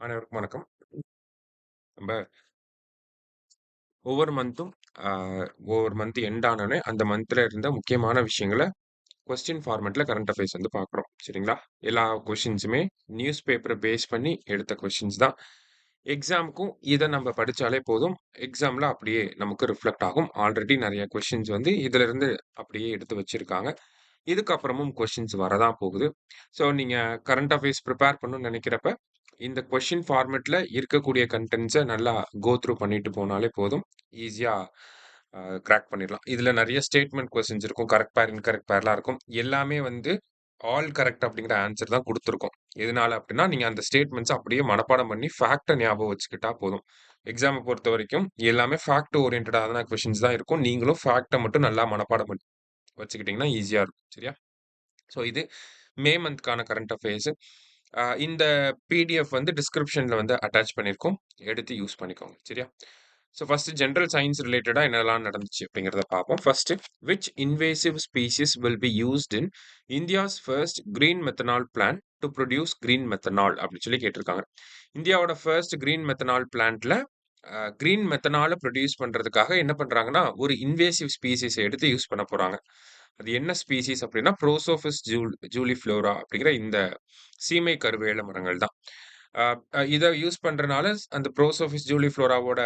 அனைவருக்கும் வணக்கம். நம்ப ஒவ்வொரு மந்த்தும் அ ஒவ்வொரு மந்த் எண்ட் ஆனோனே, அந்த மந்த்ல இருந்த முக்கியமான விஷயங்கள கொஸ்டின் ஃபார்மேட்ல கரண்ட் அஃபேர்ஸ் வந்து பார்க்குறோம். சரிங்களா? எல்லா கொஸ்டின்ஸுமே நியூஸ் பேப்பர பேஸ் பண்ணி எடுத்த கொஸ்டின்ஸ் தான். எக்ஸாம்க்கும் இத நம்ம படிச்சாலே போதும். எக்ஸாம்ல அப்படியே நமக்கு ரிஃப்ளெக்ட் ஆகும். ஆல்ரெடி நெறைய கொஸ்டின்ஸ் வந்து இதிலிருந்து அப்படியே எடுத்து வச்சிருக்காங்க. இதுக்கப்புறமும் கொஸ்டின்ஸ் வரதான் போகுது. ஸோ நீங்க கரண்ட் அஃபேர்ஸ் பிரிப்பேர் பண்ணணும்னு நெனைக்கிறப்ப, இந்த கொஸ்டின் ஃபார்மேட்ல இருக்கக்கூடிய கன்டென்ட்ஸ நல்லா கோ த்ரூ பண்ணிட்டு போனாலே போதும். ஈஸியா கிராக் பண்ணிடலாம். இதுல நெறைய ஸ்டேட்மெண்ட் கொஸ்டின்ஸ் இருக்கும். கரெக்ட் பேர், இன்கரெக்ட் பேர்லாம் இருக்கும். எல்லாமே வந்து ஆல் கரெக்ட் அப்படிங்கிற ஆன்சர் தான் குடுத்துருக்கும். எதனால அப்படின்னா, நீங்க அந்த ஸ்டேட்மெண்ட்ஸ அப்படியே மனப்பாடம் பண்ணி ஃபேக்ட்ட ஞாபகம் வச்சுக்கிட்டா போதும். எக்ஸாம பொறுத்தவரைக்கும் எல்லாமே ஃபேக்ட் ஓரியன்டடான கொஸ்டின்ஸ் தான் இருக்கும். நீங்களும் ஃபேக்ட்ட மட்டும் நல்லா மனப்பாடம் பண்ணி வச்சுக்கிட்டீங்கன்னா ஈஸியா இருக்கும். சரியா? ஸோ இது மே மந்த்க்கான கரண்ட் அஃபேர்ஸ். இந்த பிடிஎஃப் வந்து டிஸ்கிரிப்ஷன்ல வந்து அட்டாச் பண்ணியிருக்கோம். எடுத்து யூஸ் பண்ணிக்கோங்க. சரியா? ஸோ ஃபர்ஸ்ட் ஜெனரல் சயன்ஸ் ரிலேட்டடா என்னலாம் நடந்துச்சு அப்படிங்கிறத பார்ப்போம். First which invasive species will be used in India's first green methanol plant to produce green methanol அப்படின்னு சொல்லி கேட்டிருக்காங்க. இந்தியாவோட ஃபர்ஸ்ட் கிரீன் மெத்தனால் பிளான்ட்ல கிரீன் மெத்தனால ப்ரொடியூஸ் பண்றதுக்காக என்ன பண்றாங்கன்னா, ஒரு இன்வேசிவ் ஸ்பீசிஸ எடுத்து யூஸ் பண்ண போறாங்க. அது என்ன ஸ்பீசிஸ் அப்படின்னா, புரோசோபிஸ் ஜூலிஃப்ளோரா அப்படிங்கிற இந்த சீமை கருவேல மரங்கள் தான். அ அ இத யூஸ் பண்றனால அந்த புரோசோபிஸ் ஜூலிஃப்ளோராவோட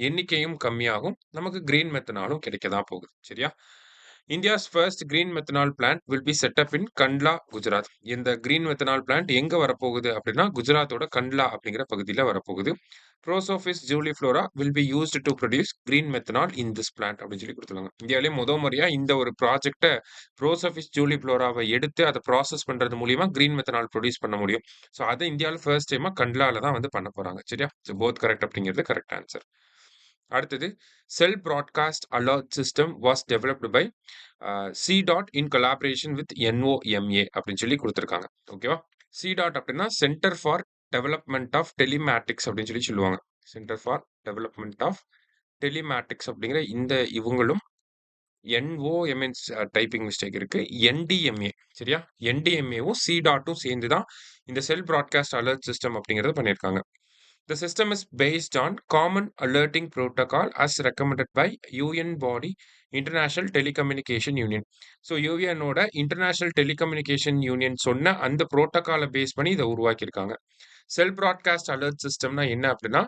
எண்ணிக்கையும் கம்மியாகும். நமக்கு கிரீன் மெத்தனாலும் கிடைக்க தான் போகுது. சரியா? India's first green methanol plant will be set up in Kandla, Gujarat. இந்த கிரீன் மெத்தனால் பிளான்ட் எங்க வரப்போகுது அப்படின்னா, குஜராத்தோட கண்ட்லா அப்படிங்கிற பகுதியில வரப்போகுது. Prosopis juliflora will be used to produce green methanol in this plant அப்படின்னு சொல்லி குடுத்துருக்காங்க. இந்தியாவிலேயே முறையா இந்த ஒரு ப்ராஜெக்ட்ட புரோசோபிஸ் ஜூலிஃப்ளோராவ எடுத்து அத ப்ராசஸ் பண்றது மூலியமா கிரீன் மெத்தனால் புரொடியூஸ் பண்ண முடியும். ஸோ அத இந்தியால ஃபர்ஸ்ட் டைமா கண்ட்லால தான் வந்து பண்ண போறாங்க. சரியா? ஸோ போத் கரெக்ட் அப்படிங்கிறது கரெக்ட் ஆன்சர். அடுத்தது cell broadcast alert system was developed by C DOT in collaboration with NOMA அப்படின்னு சொல்லி குடுத்துருக்காங்க. ஓகேவா? சி டாட் அப்படின்னா centre for development of telematics அப்படின்னு சொல்லி சொல்லுவாங்க. Centre for development of telematics அப்படிங்கிற இந்த இவங்களும் என்ஓஎம்என்ஸ் டைப்பிங் மிஸ்டேக் இருக்கு. என்டிஎம்ஏ சரியா? என்டிஎம்ஏவும் சி டாட்டும் சேர்ந்து தான் இந்த செல் பிராட்காஸ்ட் அலர்ட் சிஸ்டம் அப்படிங்கிறத பண்ணியிருக்காங்க. The system is based on Common Alerting Protocol as recommended by UN body International Telecommunication Union. So யூஎனோட இன்டர்நேஷனல் டெலிகம்யூனிகேஷன் யூனியன் சொன்ன அந்த புரோட்டோகாலை பேஸ் பண்ணி இதை உருவாக்கியிருக்காங்க. செல் ப்ராட்காஸ்ட் அலர்ட் சிஸ்டம்னா என்ன அப்படின்னா,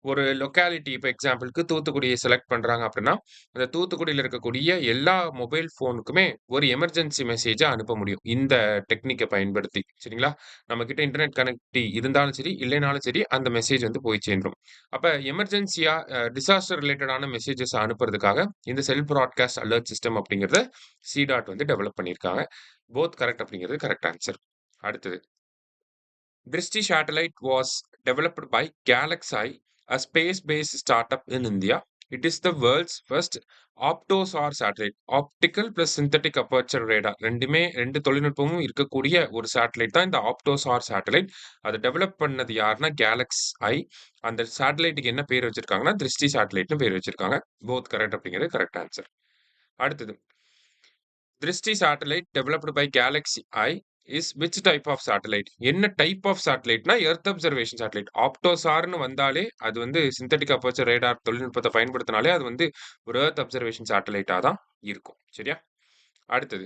ஒரு லொக்காலிட்டி இப்போ எக்ஸாம்பிளுக்கு தூத்துக்குடியை செலக்ட் பண்றாங்க அப்படின்னா, அந்த தூத்துக்குடியில இருக்கக்கூடிய எல்லா மொபைல் ஃபோனுக்குமே ஒரு எமர்ஜென்சி மெசேஜ அனுப்ப முடியும். இந்த டெக்னிக்க பயன்படுத்தி. சரிங்களா? நம்மகிட்ட இன்டர்நெட் கனெக்டிவிட்டி இருந்தாலும் சரி, இல்லைனாலும் சரி அந்த மெசேஜ் வந்து போய் சேர்ந்துரும். அப்ப எமர்ஜென்சியா டிசாஸ்டர் ரிலேட்டடான மெசேஜஸ் அனுப்புறதுக்காக இந்த செல் ப்ராட்காஸ்ட் அலர்ட் சிஸ்டம் அப்படிங்கிறத சி.டாட் வந்து டெவலப் பண்ணியிருக்காங்க. போத் கரெக்ட் அப்படிங்கிறது கரெக்ட் ஆன்சர். அடுத்தது Drishti satellite was developed by Galaxy, a space-based startup in India. It is the world's first optosar satellite. Optical plus synthetic aperture radar. ரெண்டுமே 2 தொழில்நுட்பமும் இருக்கக்கூடிய ஒரு satellite தான் இந்த ஆப்டோசார் சேட்டலைட். அத டெவலப் பண்ணது யாருன்னா Galaxy. அந்த சேட்டலைட்டுக்கு என்ன பேர் வச்சிருக்காங்கன்னா, திருஷ்டி சேட்டலைட்ன்னு பேர் வச்சிருக்காங்க. போத் கரெக்ட் அப்படிங்கிறது கரெக்ட் ஆன்சர். அடுத்தது Drishti satellite developed by GalaxEye is which type of satellite? என்ன டைப் ஆஃப் சேட்டலைட்னா எர்த் அப்சர்வேஷன் சேட்டலைட். ஆப்டோசார்ன்னு வந்தாலே அது வந்து சிந்தட்டிக் அப்பர்ச்சர் ரேடார் தொழில்நுட்பத்தை பயன்படுத்தினாலே அது வந்து ஒரு எர்த் அப்சர்வேஷன் சேட்டலைட்டா தான் இருக்கும். சரியா? அடுத்தது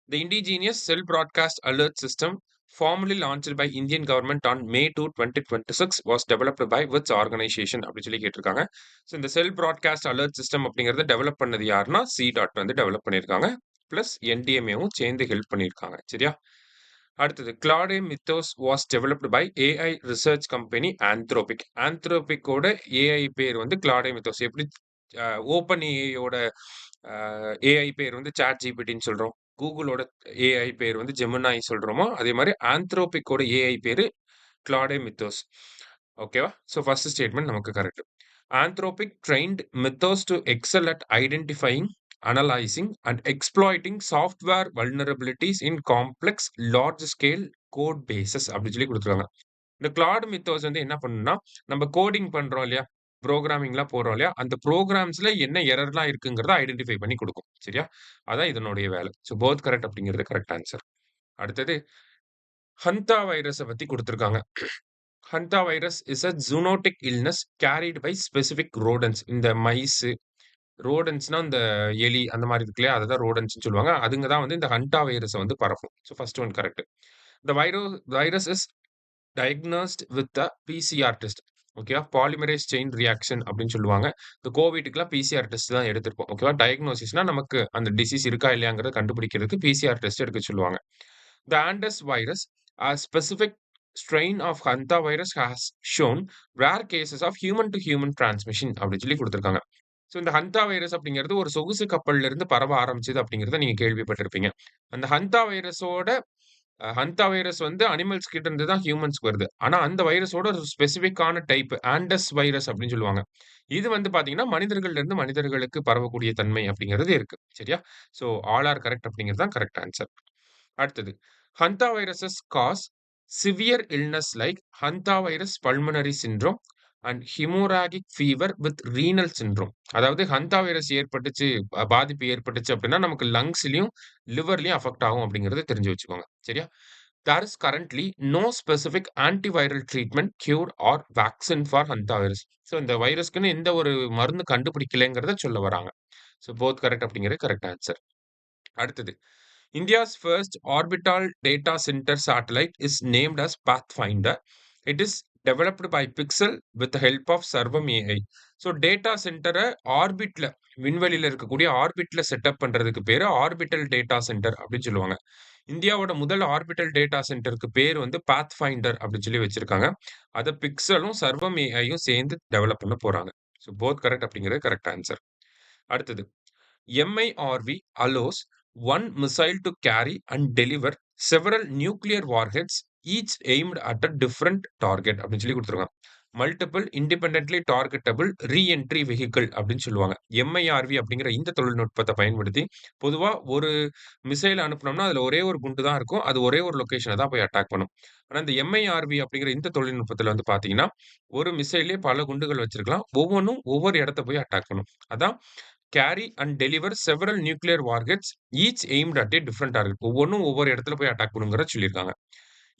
The indigenous cell broadcast alert system formally launched by Indian government on May 2, 2026 was developed by which organization அப்படி சொல்லி கேட்டிருக்காங்க. ஸோ இந்த செல் ப்ராட்காஸ்ட் அலர்ட் சிஸ்டம் அப்படிங்கிறத டெவலப் பண்ணது யாருன்னா சி டாட் வந்து டெவலப் பண்ணியிருக்காங்க. பிளஸ் என்டிஎம்ஏவும் சேர்ந்து ஹெல்ப் பண்ணியிருக்காங்க. சரியா? அடுத்தது Claude Mythos was developed by AI research company Anthropic. ஆந்த்ரோபிக்கோட ஏஐ பேர் வந்து கிளாடே மித்தோஸ். எப்படி ஓப்பன் ஏஐயோட ஏஐ பேர் வந்து சாட் ஜிபிடின்னு சொல்றோம். கூகுளோட ஏஐ பேர் வந்து ஜெமினாய் சொல்றோமோ, அதே மாரி ஆந்த்ரோபிக்கோட ஏஐ பேரு கிளாடே மித்தோஸ். ஓகேவா? ஸோ ஃபர்ஸ்ட் ஸ்டேட்மெண்ட் நமக்கு correct. Anthropic trained Mythos to excel at identifying, analysing and exploiting software vulnerabilities in complex large scale code bases அப்படின்னு சொல்லி குடுத்துருக்காங்க. இந்த கிளாட் மித்தோஸ் வந்து என்ன பண்ணும்னா, நம்ம கோடிங் பண்றோம் இல்லையா? புரோகிராமிங்லாம் போடுறோம் இல்லையா? அந்த புரோகிராம்ஸ்ல என்ன எரர்லாம் இருக்குங்கிறத ஐடென்டிஃபை பண்ணி குடுக்கும். சரியா? அதான் இதனுடைய வேலை. ஸோ போத் கரெக்ட் அப்படிங்கிறது கரெக்ட் ஆன்சர். அடுத்தது ஹந்தா வைரஸ பத்தி குடுத்திருக்காங்க. Hantavirus is a zoonotic illness carried by specific rodents. இந்த மைஸு, ரோடன்ட்ஸ்னா இந்த எலி அந்த மாரி இருக்கு இல்லையா? அததான் ரோடன்ட்ஸ்ன்னு சொல்லுவாங்க. அதுங்க தான் வந்து இந்த ஹண்டா வைரஸ வந்து பரப்பும். So first one correct. The virus is diagnosed with the PCR test. ஓகேவா? பாலிமரேஸ் செயின் ரியாக்ஷன் அப்படின்னு சொல்லுவாங்க. இந்த கோவிட்க்குலாம் பிசிஆர் டெஸ்ட் தான் எடுத்திருப்போம். ஓகேவா? டயக்னோசிஸ்னா நமக்கு அந்த டிசீஸ் இருக்கா இல்லையாங்கிறத கண்டுபிடிக்கிறதுக்கு பிசிஆர் டெஸ்ட் எடுக்க சொல்லுவாங்க. The Andes virus, a specific strain of hantavirus has shown rare cases of human to human transmission அப்படின்னு சொல்லி குடுத்திருக்காங்க. ஸோ இந்த ஹந்தா வைரஸ் அப்படிங்கிறது ஒரு சொகுசு கப்பல்ல இருந்து பரவ ஆரம்பிச்சது அப்படிங்கிறத நீங்க கேள்விப்பட்டிருப்பீங்க. அந்த ஹந்தா வைரஸோட ஹந்தா வைரஸ் வந்து அனிமல்ஸ் கிட்ட இருந்து தான் ஹியூமன்ஸ்க்கு வருது. ஆனா அந்த வைரஸோட ஒரு ஸ்பெசிஃபிக்கான டைப் ஆண்டஸ் வைரஸ் அப்படின்னு சொல்லுவாங்க. இது வந்து பார்த்தீங்கன்னா, மனிதர்கள்ல இருந்து மனிதர்களுக்கு பரவக்கூடிய தன்மை அப்படிங்கிறது இருக்கு. சரியா? ஸோ ஆல் ஆர் கரெக்ட் அப்படிங்கிறது தான் கரெக்ட் ஆன்சர். அடுத்தது. Hantaviruses cause severe illness like hantavirus pulmonary syndrome and haemorrhagic fever with renal syndrome. அதாவது ஹந்தா வைரஸ் ஏற்பட்டுச்சு, பாதிப்பு ஏற்பட்டுச்சு அப்படின்னா, நமக்கு லங்ஸ்லயும், லிவர்லயும் அஃபெக்ட் ஆகும் அப்படிங்கிறத தெரிஞ்சு வச்சுக்கோங்க. சரியா? There is currently no specific antiviral treatment, cure or vaccine for hantavirus. So இந்த வைரஸ்க்குன்னு எந்த ஒரு மருந்து கண்டுபிடிக்கலங்கிறத சொல்ல வராங்க. ஸோ போத் கரெக்ட் அப்படிங்கிறது கரெக்ட் ஆன்சர். அடுத்தது. India's first orbital data centre satellite is named as Pathfinder. It is developed by Pixxel with help of Sarvam AI. So data சென்டர ஆர்பிட்ல, விண்வெளியில இருக்கக்கூடிய ஆர்பிட்ல செட்டப் பண்றதுக்கு பேரு ஆர்பிட்டல் டேட்டா சென்டர் அப்படின்னு சொல்லுவாங்க. இந்தியாவோட முதல் ஆர்பிட்டல் டேட்டா சென்டருக்கு பேர் வந்து பாத்ஃபைண்டர் அப்படின்னு சொல்லி வச்சிருக்காங்க. அத பிக்சலும் சர்வம் ஏஐயும் சேர்ந்து டெவலப் பண்ண போறாங்க. ஸோ போத் கரெக்ட் அப்படிங்கிறது கரெக்ட் ஆன்சர். அடுத்தது. MIRV allows one missile to carry and deliver several nuclear warheads, each aimed at a different target அப்படின்னு சொல்லி குடுத்துருக்காங்க. Multiple independently targetable reentry vehicle அப்படின்னு சொல்லுவாங்க. MIRV அப்படிங்கிற இந்த தொழில்நுட்பத்த பயன்படுத்தி, பொதுவா ஒரு மிசைல் அனுப்புனோம்னா, அதுல ஒரே ஒரு குண்டு தான் இருக்கும். அது ஒரே ஒரு லொகேஷன தான் போய் அட்டாக் பண்ணும். ஆனா இந்த MIRV அப்படிங்கிற இந்த தொழில்நுட்பத்துல வந்து பார்த்தீங்கன்னா, ஒரு மிசைல்லயே பல குண்டுகள் வச்சிருக்கலாம். ஒவ்வொன்னும் ஒவ்வொரு இடத்த போய் அட்டாக் பண்ணும். அதான் carry and deliver several nuclear warheads each aimed at a different target. ஒவ்வொன்னும் ஒவ்வொரு இடத்துல போய் அட்டாக் பண்ணுங்கிறத சொல்லியிருக்காங்க.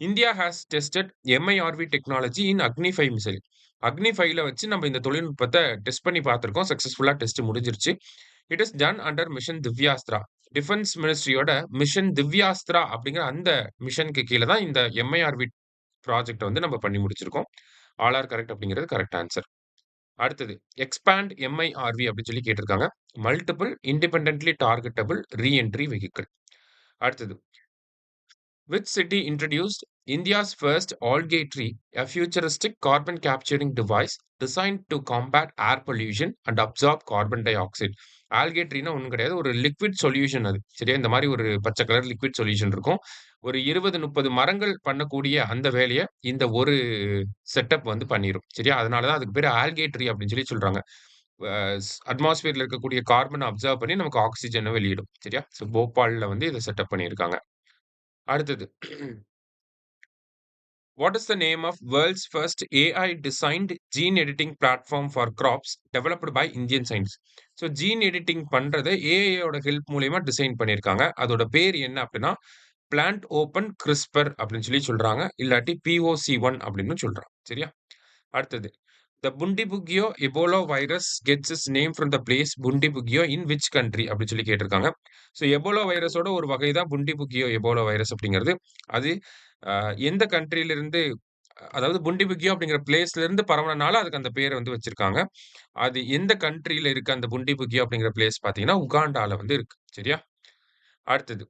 India has tested MIRV technology in Agni 5 missile. அக்னி 5ல வச்சு நம்ம இந்த தொழில்நுட்பத்த டெஸ்ட் பண்ணி பார்த்திருக்கோம். சக்சஸ்ஃபுல்லா டெஸ்ட் முடிஞ்சிருச்சு. It is done under mission Divyastra. Defence மினிஸ்ட்ரியோட மிஷன் திவ்யாஸ்திரா அப்படிங்கிற அந்த மிஷனுக்கு கீழ தான் இந்த MIRV ப்ராஜெக்ட்ட வந்து நம்ம பண்ணி முடிச்சிருக்கோம். ஆல் ஆர் கரெக்ட் அப்படிங்கிறது கரெக்ட் ஆன்சர். அடுத்தது. எக்ஸ்பேண்ட் MIRV அப்படின்னு சொல்லி கேட்டிருக்காங்க. Multiple independently targetable reentry vehicle. அடுத்தது. Which city introduced India's first Algae-Tree, a futuristic carbon capturing device designed to combat air pollution and absorb carbon dioxide? ஆல்கேட்ரினா ஒண்ணும் கிடையாது. ஒரு liquid solution அது. சரியா? இந்த மாரி ஒரு பச்சை கலர் லிக்விட் சொல்யூஷன் இருக்கும். ஒரு 20, 30 மரங்கள் பண்ணக்கூடிய அந்த வேலைய இந்த ஒரு செட்டப் வந்து பண்ணிரும். சரியா? அதனால தான் அதுக்கு பேரு ஆல்கேட்ரி அப்படின்னு சொல்லி சொல்றாங்க. அ அட்மாஸ்பியர்ல இருக்கக்கூடிய கார்பன அப்சர்வ் பண்ணி நமக்கு ஆக்ஸிஜன வெளியிடும். சரியா? ஸோ போபால்ல வந்து இத செட்டப் பண்ணியிருக்காங்க. அடுத்தது. What is the name of world's first AI designed gene editing platform for crops developed by Indian science? So gene editing பண்றத ஏஐயோட ஹெல்ப் மூலியமா டிசைன் பண்ணியிருக்காங்க. அதோட பேர் என்ன அப்படின்னா, பிளான்ட் ஓப்பன் கிறிஸ்பர் அப்படின்னு சொல்லி சொல்றாங்க. இல்லாட்டி POC1 அப்படின்னு சொல்றாங்க. சரியா? அடுத்தது. The Bundibugyo Ebola virus gets its name from the place Bundibugyo in which country அப்படின்னு சொல்லி கேட்டிருக்காங்க. ஸோ எபோலா வைரஸோட ஒரு வகை தான் புண்டிபுகியோ எபோலா வைரஸ் அப்படிங்கிறது. அது எந்த கண்ட்ரில இருந்து, அதாவது புண்டிபுகியோ அப்படிங்கிற பிளேஸ்ல இருந்து பரவுனனால அதுக்கு அந்த பேர வந்து வச்சிருக்காங்க. அது எந்த கண்ட்ரில இருக்கு அந்த புண்டிபுகியோ அப்படிங்கிற பிளேஸ் பார்த்தீங்கன்னா, உகாண்டால வந்து இருக்கு. சரியா? அடுத்தது.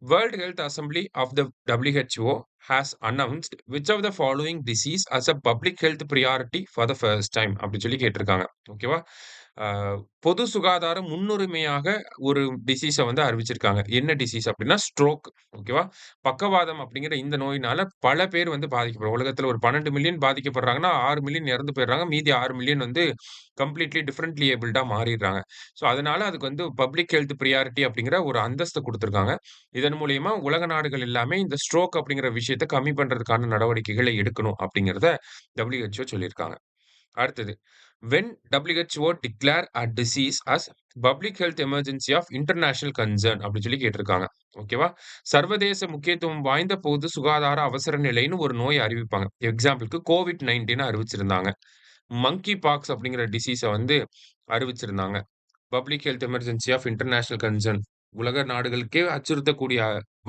World Health Assembly of the WHO has announced which of the following disease as a public health priority for the first time அப்படின்னு சொல்லி கேட்டிருக்காங்க. ஓகேவா? அ பொது சுகாதார முன்னுரிமையாக ஒரு டிசீஸ வந்து அறிவிச்சிருக்காங்க. என்ன டிசீஸ் அப்படின்னா ஸ்ட்ரோக். ஓகேவா? பக்கவாதம் அப்படிங்கிற இந்த நோயினால பல பேர் வந்து பாதிக்கப்படுறாங்க. உலகத்துல ஒரு 12 மில்லியன் பாதிக்கப்படுறாங்கன்னா, 6 மில்லியன் இறந்து போயிடுறாங்க. மீதி 6 மில்லியன் வந்து கம்ப்ளீட்லி டிஃபரண்ட்லி ஏபிள்டா மாறிடுறாங்க. ஸோ அதனால அதுக்கு வந்து பப்ளிக் ஹெல்த் பிரியாரிட்டி அப்படிங்கிற ஒரு அந்தஸ்து குடுத்திருக்காங்க. இதன் மூலியமா உலக நாடுகள் எல்லாமே இந்த ஸ்ட்ரோக் அப்படிங்கிற விஷயத்த கம்மி பண்றதுக்கான நடவடிக்கைகளை எடுக்கணும் அப்படிங்கிறத WHO சொல்லியிருக்காங்க. அடுத்தது. When WHO declare a disease as public health emergency of international concern அப்படின்னு சொல்லி கேட்டிருக்காங்க. ஓகேவா? சர்வதேச முக்கியத்துவம் வாய்ந்த பொது சுகாதார அவசர நிலைன்னு ஒரு நோய் அறிவிப்பாங்க. எக்ஸாம்பிள்க்கு கோவிட்-19 அறிவிச்சிருந்தாங்க. மங்கி பாக்ஸ் அப்படிங்கிற டிசீஸ வந்து அறிவிச்சிருந்தாங்க. Public health emergency of international concern. உலக நாடுகளுக்கே அச்சுறுத்தக்கூடிய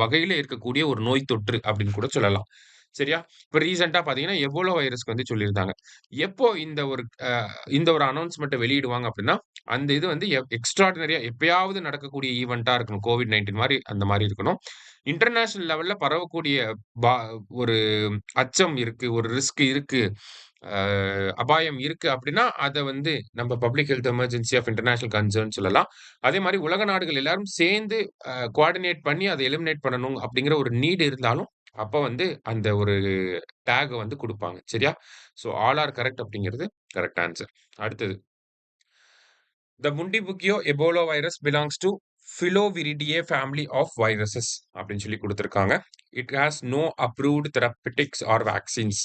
வகையில இருக்கக்கூடிய ஒரு நோய் தொற்று அப்படின்னு கூட சொல்லலாம். சரியா? இப்ப ரீசென்ட்டா பார்த்தீங்கன்னா, எபோலா வைரஸ்க்கு வந்து சொல்லியிருந்தாங்க. எப்போ இந்த ஒரு அனவுன்ஸ்மென்ட்ட வெளியிடுவாங்க அப்படின்னா, அந்த இது வந்து எக்ஸ்ட்ரார்டினரியா எப்பயாவது நடக்கக்கூடிய ஈவென்ட்டா இருக்கணும். கோவிட்-19 மாரி அந்த மாரி இருக்கணும். இன்டர்நேஷனல் லெவல்ல பரவக்கூடிய பா ஒரு அச்சம் இருக்கு, ஒரு ரிஸ்க் இருக்கு, அ அபாயம் இருக்கு அப்படின்னா, அத வந்து நம்ம public health emergency of international concern சொல்லலாம். அதே மாரி உலக நாடுகள் எல்லாரும் சேர்ந்து கோஆர்டினேட் பண்ணி அத எலிமினேட் பண்ணணும் அப்படிங்கிற ஒரு நீட் இருந்தாலும், அப்ப வந்து அந்த ஒரு டாக் வந்து குடுப்பாங்க. சரியா? ஸோ ஆல் ஆர் கரெக்ட் அப்படிங்கிறது கரெக்ட் ஆன்சர். அடுத்தது. The Bundibugyo Ebola virus belongs to Filoviridae family of viruses அப்படின்னு சொல்லி குடுத்திருக்காங்க. It has no approved therapeutics or vaccines.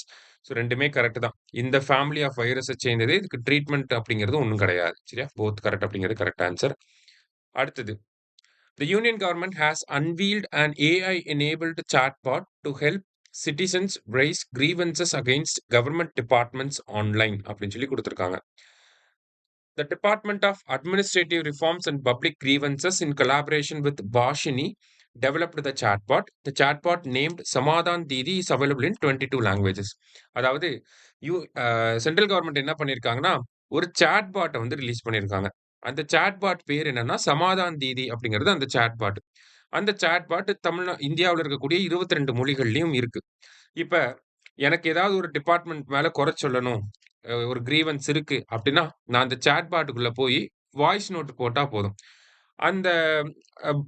So 2மே கரெக்ட் தான். இந்த ஃபேமிலி ஆஃப் வைரஸ சேர்ந்தது. இதுக்கு ட்ரீட்மென்ட் அப்படிங்கிறது ஒண்ணும் கிடையாது. சரியா? போத் கரெக்ட் அப்படிங்கிறது கரெக்ட் ஆன்சர். அடுத்தது. The Union government has unveiled an AI-enabled chatbot to help citizens raise grievances against government departments online அப்படின்னு சொல்லி குடுத்திருக்காங்க. The Department of Administrative Reforms and Public Grievances, in collaboration with Bashini, developed the chatbot. The chatbot named Samadhan Didi is available in 22 languages. அதாவது you central government என்ன பண்ணியிருக்காங்கன்னா, ஒரு சாட்பாட்ட வந்து release பண்ணியிருக்காங்க. அந்த சாட்பாட் பேர் என்னன்னா, சமாதான் தீதி அப்படிங்கிறது அந்த சாட்பாட். அந்த சாட்பாட் இந்தியாவுல இருக்கக்கூடிய 22 மொழிகள்லயும் இருக்கு. இப்ப எனக்கு ஏதாவது ஒரு டிபார்ட்மெண்ட் மேல குறை சொல்லணும். ஒரு கிரீவன்ஸ் இருக்கு அப்டின்னா, நான் அந்த சாட் பாட்டுக்குள்ள போயி வாய்ஸ் நோட் போட்டா போதும். அந்த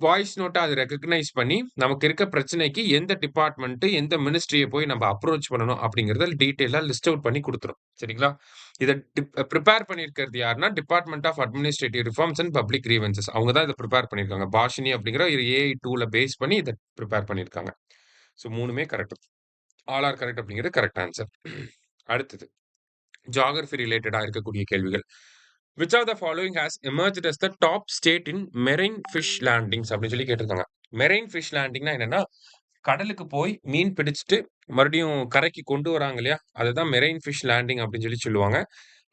வாய்ஸ் நோட்ட அது ரெகக்னைஸ் பண்ணி, நமக்கு இருக்க பிரச்சனைக்கு எந்த டிபார்ட்மெண்ட், எந்த மினிஸ்ட்ரிய போய் நம்ம அப்ரோச் பண்ணணும் அப்டிங்கிறத டீட்டெயிலா லிஸ்ட் அவுட் பண்ணி குடுத்துரும். சரிங்களா? இத பிரிப்பேர் பண்ணியிருக்கிறது யாருன்னா, department of administrative reforms and public grievances. அவங்க தான் இத பிரிப்பேர் பண்ணியிருக்காங்க. பாஷினி அப்டிங்கிற ஒரு ஏஐ டூல பேஸ் பண்ணி இத பிரிப்பேர் பண்ணியிருக்காங்க. ஸோ 3மே கரெக்ட். ஆல் ஆர் கரெக்ட் அப்டிங்கிறது கரெக்ட் ஆன்சர். அடுத்தது. ஜியோகிராஃபி ரிலேட்டடா இருக்கக்கூடிய கேள்விகள். Which of the following has emerged as the top state in marine fish landings அப்படின்னு சொல்லி கேட்டிருக்காங்க. மெரைன் ஃபிஷ் லேண்டிங்னா என்னன்னா, கடலுக்கு போய் மீன் பிடிச்சுட்டு மறுபடியும் கரைக்கு கொண்டு வராங்க இல்லையா? அதுதான் மெரைன் ஃபிஷ் லேண்டிங் அப்படின்னு சொல்லி சொல்லுவாங்க.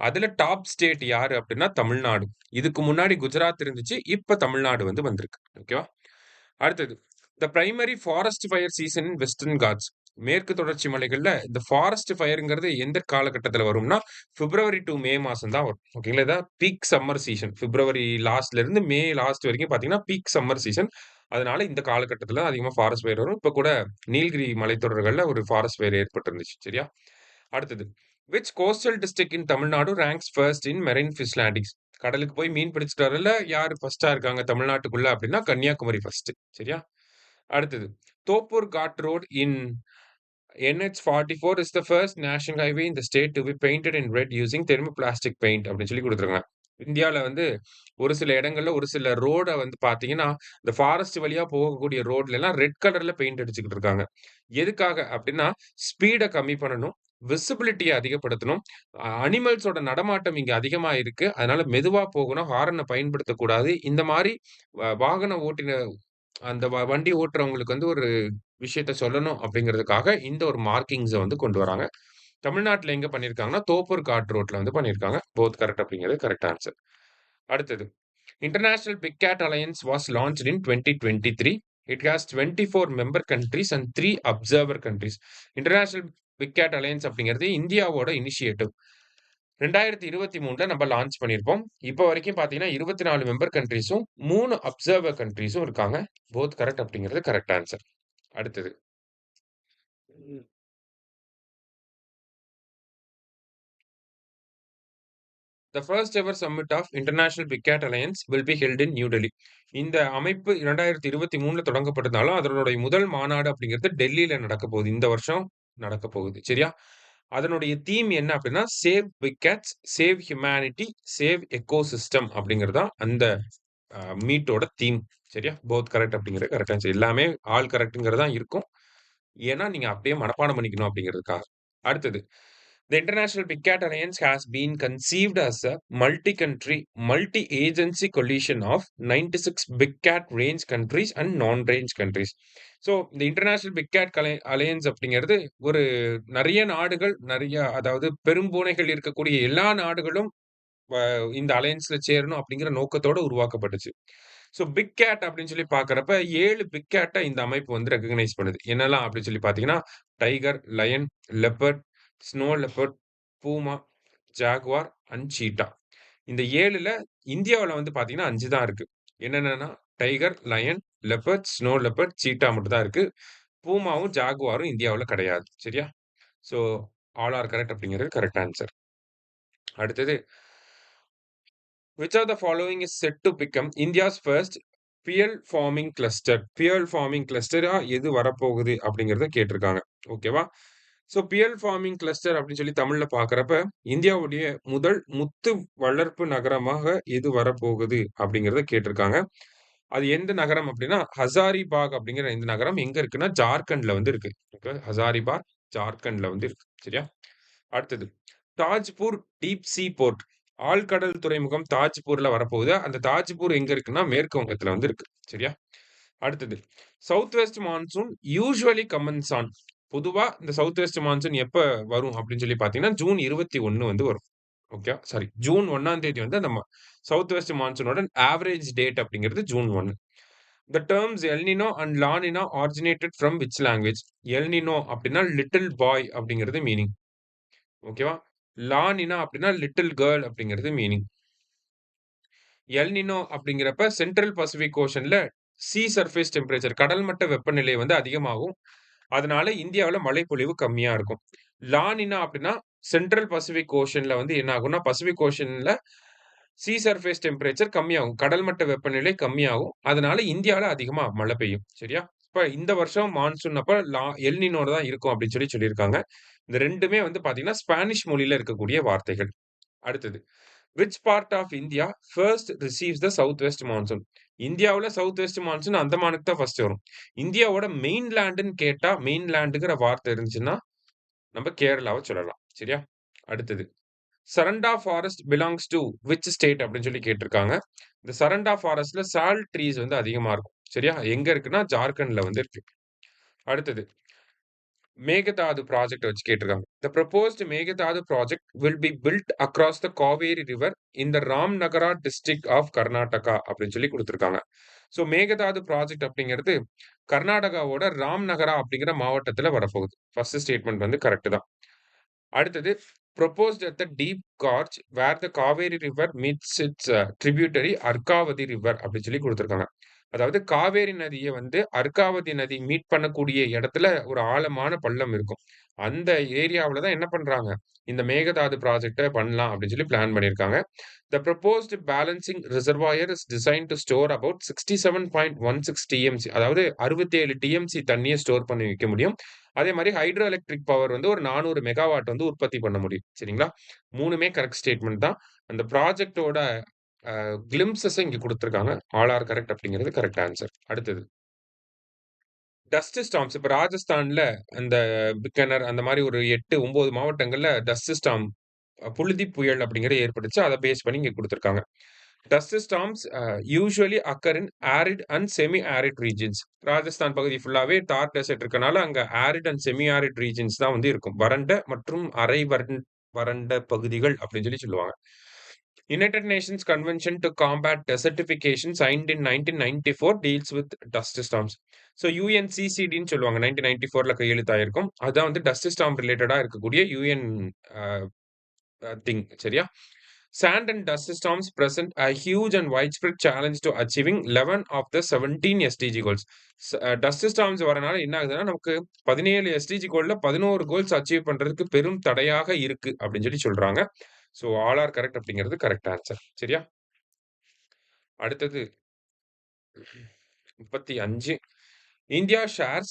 அதுல டாப் ஸ்டேட் யாரு அப்படின்னா தமிழ்நாடு. இதுக்கு முன்னாடி குஜராத் இருந்துச்சு. இப்ப தமிழ்நாடு வந்து வந்திருக்கு. ஓகேவா? அடுத்தது. The primary forest fire season in Western Ghats. மேற்கு தொடர்ச்சி மலைகள்ல இந்த ஃபாரஸ்ட் ஃபயர்ங்கிறது எந்த காலகட்டத்தில வரும்னா, பிப்ரவரி டூ மே மாசம் தான் வரும். ஓகேங்களா? இதான் பீக் சம்மர் சீசன். பிப்ரவரி லாஸ்ட்ல இருந்து மே லாஸ்ட் வரைக்கும் பார்த்தீங்கன்னா, பீக் சம்மர் சீசன். அதனால இந்த காலகட்டத்தில தான் அதிகமா ஃபாரஸ்ட் ஃபயர் வரும். இப்ப கூட நீலகிரி மலைத்தொடர்கள்ல ஒரு ஃபாரஸ்ட் ஃபயர் ஏற்பட்டிருந்துச்சு. சரியா? அடுத்தது. Which coastal district in Tamil Nadu ranks first in marine fish landings. கடலுக்கு போய் மீன் பிடிச்சிட்டு வரதுல யாரு ஃபர்ஸ்ட்டா இருக்காங்க தமிழ்நாட்டுக்குள்ள அப்படின்னா, கன்னியாகுமரி ஃபர்ஸ்ட். சரியா? அடுத்தது. Thoppur ghat road in NH44 is the first national highway in the state to be painted in red using thermoplastic paint அப்படின்னு சொல்லி குடுத்துருக்காங்க. இந்தியால வந்து ஒரு சில இடங்கள்ல ஒரு சில ரோட வந்து பார்த்தீங்கன்னா, இந்த ஃபாரஸ்ட் வழியா போகக்கூடிய ரோட்லலாம் ரெட் கலர்ல பெயிண்ட் அடிச்சுக்கிட்டு இருக்காங்க. எதுக்காக அப்டின்னா, ஸ்பீட கம்மி பண்ணணும். விசிபிலிட்டிய அதிகப்படுத்தணும். அனிமல்ஸோட நடமாட்டம் இங்க அதிகமா இருக்கு. அதனால மெதுவா போகணும். ஹாரன பயன்படுத்தக்கூடாது. இந்த மாரி வாகன ஓட்டின அந்த வண்டி ஓட்டுறவங்களுக்கு வந்து ஒரு விஷயத்த சொல்லணும் அப்படிங்கிறதுக்காக, இந்த ஒரு மார்க்கிங்ஸ வந்து கொண்டு வராங்க. தமிழ்நாட்டுல எங்க பண்ணியிருக்காங்கன்னா, தோப்பூர் காட் ரோட்ல வந்து பண்ணியிருக்காங்க. போத் கரெக்ட் அப்படிங்கிறது கரெக்ட் ஆன்சர். அடுத்தது. International Big Cat alliance was launched in 2023. It has 24 member countries and 3 observer countries. International Big Cat alliance அப்படிங்கிறது இந்தியாவோட இனிஷியேட்டிவ். 2023ல நம்ம லான்ச் பண்ணியிருப்போம். இப்ப வரைக்கும் பார்த்தீங்கன்னா, 24 மெம்பர் கண்ட்ரீஸும், 3 அப்சர்வர் கண்ட்ரீஸும் இருக்காங்க. போத் கரெக்ட் அப்படிங்கிறது கரெக்ட் ஆன்சர். அடுத்தது. ம். The first ever summit of International Big Cat Alliance will be held in New Delhi. இந்த அமைப்பு 2023ல தொடங்கப்பட்டதாலும், அதனுடைய முதல் மாநாடு அப்படிங்கிறது டெல்லியில நடக்கப் போகுது. இந்த வருஷம் நடக்கப் போகுது. சரியா? அதனுடைய தீம் என்ன அப்படின்னா, save big cats, save humanity, save ecosystem அப்படிங்கிறது தான் அந்த மீட்டோட தீம். சரியா? போத் கரெக்ட் அப்படிங்கிறது கரெக்ட் ஆன்சர். எல்லாமே ஆல் கரெக்ட்ங்கிறது தான் இருக்கும். ஏன்னா, நீங்க அப்படியே மனப்பாடம் பண்ணிக்கணும் அப்படிங்கிறதுக்காக. அடுத்தது. The International Big Cat Alliance has been conceived as a multi-country, multi-agency coalition of 96 big cat range countries and non-range countries. So இந்த இன்டர்நேஷனல் பிக் கேட் அலையன்ஸ் அப்படிங்கிறது ஒரு நிறைய நாடுகள், நிறைய அதாவது பெரும்பூனைகள் இருக்கக்கூடிய எல்லா நாடுகளும் இந்த அலையன்ஸ்ல சேரணும் அப்படிங்கிற நோக்கத்தோட உருவாக்கப்பட்டுச்சு. ஸோ பிக் கேட் அப்படின்னு சொல்லி பார்க்கிறப்ப 7 பிக் கேட்ட இந்த அமைப்பு வந்து ரெகக்னைஸ் பண்ணுது. என்னலாம் அப்படின்னு சொல்லி பார்த்தீங்கன்னா, tiger, lion, leopard, snow leopard, puma, jaguar and cheetah. இந்த 7ல இந்தியாவுல வந்து பார்த்தீங்கன்னா 5 தான் இருக்கு. என்னென்னன்னா, tiger, lion, leopard, snow leopard, cheetah மட்டும் தான் இருக்கு. பூமாவும், ஜாகுவாரும் இந்தியாவுல கிடையாது. சரியா? ஸோ ஆல் ஆர் கரெக்ட் அப்படிங்கிறது கரெக்ட் ஆன்சர். அடுத்தது which of the following is set to become India's first fuel farming cluster? fuel farming cluster எது வரப்போகுது அப்படிங்கிறத கேட்டிருக்காங்க. ஓகேவா? ஸோ பியல் ஃபார்மிங் கிளஸ்டர் அப்படின்னு சொல்லி தமிழ்ல பார்க்குறப்ப இந்தியாவுடைய முதல் முத்து வளர்ப்பு நகரமாக எது வரப்போகுது அப்படிங்கிறத கேட்டிருக்காங்க. அது எந்த நகரம் அப்படின்னா ஹசாரிபாக் அப்படிங்கிற இந்த நகரம் எங்க இருக்குன்னா ஜார்க்கண்ட்ல வந்து இருக்கு. ஓகே, ஹசாரிபாக் ஜார்க்கண்ட்ல வந்து இருக்கு. சரியா? அடுத்தது தாஜ்பூர் டீப் சி போர்ட், ஆழ்கடல் துறைமுகம் தாஜ்பூர்ல வரப்போகுது. அந்த தாஜ்பூர் எங்க இருக்குன்னா மேற்கு வங்கத்துல வந்து இருக்கு. சரியா? அடுத்தது south west monsoon usually commence on, பொதுவா இந்த சவுத் வெஸ்ட் மான்சூன் எப்ப வரும் அப்படின்னு சொல்லி பாத்தீங்கன்னா ஜூன் 21 வந்து வரும். ஓகே, சாரி, ஜூன் 1ஆம் தேதி வந்து நம்ம சவுத் வெஸ்ட் மான்சூனோட ஆவரேஜ் டேட் அப்படிங்கிறது June 1. The terms El Nino and La Nina originated from which language? El Nino அப்படின்னா லிட்டில் பாய் அப்படிங்கிறது மீனிங். ஓகேவா? லா நினா அப்படின்னா லிட்டில் கேர்ள் அப்படிங்கிறது மீனிங். எல் நினோ அப்படிங்கிறப்ப சென்ட்ரல் பசிபிக் ஓஷன்ல சி சர்ஃபேஸ் டெம்பரேச்சர், கடல் மட்ட வெப்பநிலை வந்து அதிகமாகும். அதனால இந்தியாவுல மழைப்பொழிவு கம்மியா இருக்கும். லா நினா அப்படின்னா சென்ட்ரல் பசிபிக் ஓஷன்ல வந்து என்ன ஆகும்னா பசிபிக் ஓஷன்ல சி சர்ஃபேஸ் டெம்பரேச்சர் கம்மியாகும். கடல் மட்ட வெப்பநிலை கம்மியாகும். அதனால இந்தியாவுல அதிகமா மழை பெய்யும். சரியா? இப்ப இந்த வருஷம் மான்சூன் அப்ப எல் நினோல தான் இருக்கும் அப்படின்னு சொல்லி சொல்லியிருக்காங்க. இந்த 2மே வந்து பாத்தீங்கன்னா ஸ்பானிஷ் மொழியில இருக்கக்கூடிய வார்த்தைகள். அடுத்தது which part of India first receives the south west monsoon? இந்தியாவுல சவுத் வெஸ்ட் மான்சூன் அந்தமானுக்கு தான் ஃபர்ஸ்ட் வரும். இந்தியாவோட மெயின்லேண்டுன்னு கேட்டா மெயின்லேண்டுங்கிற வார்த்தை இருந்துச்சுன்னா நம்ம கேரளாவை சொல்லலாம். சரியா? அடுத்தது Saranda forest belongs to which state அப்படின்னு சொல்லி கேட்டிருக்காங்க. இந்த சரண்டா ஃபாரஸ்ட்ல சால் ட்ரீஸ் வந்து அதிகமா இருக்கும். சரியா? எங்க இருக்குன்னா ஜார்க்கண்ட்ல வந்து இருக்கு. அடுத்தது மேகதாது ப்ராஜெக்ட் வச்சு கேட்டிருக்காங்க. The proposed Mekedatu project will be built across the Kaveri river in the Ramnagara district of Karnataka அப்படின்னு சொல்லி கொடுத்திருக்காங்க. ஸோ மேகதாது ப்ராஜெக்ட் அப்படிங்கிறது கர்நாடகாவோட ராம்நகரா அப்படிங்கிற மாவட்டத்துல வரப்போகுது. ஃபர்ஸ்ட் ஸ்டேட்மெண்ட் வந்து கரெக்ட் தான். அடுத்தது proposed at the deep gorge where the Kaveri river meets its tributary Arkavathi river அப்படின்னு சொல்லி கொடுத்திருக்காங்க. அதாவது காவேரி நதியை வந்து அர்காவதி நதி மீட் பண்ணக்கூடிய இடத்துல ஒரு ஆழமான பள்ளம் இருக்கும். அந்த ஏரியாவுல தான் என்ன பண்றாங்க, இந்த மேகதாது ப்ராஜெக்ட பண்ணலாம் அப்படின்னு சொல்லி பிளான் பண்ணியிருக்காங்க. The proposed balancing reservoir is designed to store about 67.16 TMC, அதாவது 67 TMC தண்ணியை ஸ்டோர் பண்ணி வைக்க முடியும். அதே மாதிரி ஹைட்ரோ எலக்ட்ரிக் பவர் வந்து ஒரு 400 மெகாவாட் வந்து உற்பத்தி பண்ண முடியும். சரிங்களா? 3மே கரெக்ட் ஸ்டேட்மெண்ட் தான். அந்த ப்ராஜெக்ட்டோட கிளிம்சஸ இங்க குடுத்திருக்காங்க. ஆல் ஆர் கரெக்ட் அப்படிங்கிறது கரெக்ட் ஆன்சர். அடுத்தது டஸ்ட் ஸ்டார்ம்ஸ். இப்ப ராஜஸ்தான்ல அந்த பிக்கனர் அந்த மாரி ஒரு 8, 9 மாவட்டங்கள்ல டஸ்ட் ஸ்டார்ம் புழுதி புயல் அப்படிங்கிறது ஏற்பட்டுச்சு. அத பேஸ் பண்ணி இங்க குடுத்திருக்காங்க. Dust storms usually occur in arid and semi arid regions. Rajasthan பகுதி ஃபுல்லாவே தார் டெசர்ட் இருக்கனால அங்க arid and semi arid regions தான் வந்து இருக்கும். வறண்ட மற்றும் அரை வறண்ட பகுதிகள் அப்படின்னு சொல்லி சொல்லுவாங்க. United Nations Convention to Combat Desertification signed in 1994 deals with dust storms. So யுஎன்சிசிடின்னு சொல்லுவாங்க. 1994ல கையெழுத்தாயிருக்கும். அதான் வந்து டஸ்ட் ஸ்டார்ம் ரிலேட்டடா இருக்கக்கூடிய யுஎன் திங். சரியா? Sand and dust storms present a huge and widespread challenge to achieving 11 of the 17 SDG goals. Dust storms வரனால என்ன ஆகுதுன்னா நமக்கு 17 எஸ்டிஜி கோல்ல 11 கோல்ஸ் அச்சீவ் பண்றதுக்கு பெரும் தடையாக இருக்கு அப்படின்னு சொல்லி சொல்றாங்க. ஸோ ஆல் ஆர் கரெக்ட் அப்படிங்கிறது கரெக்ட் ஆன்சர். சரியா? அடுத்தது 35 India shares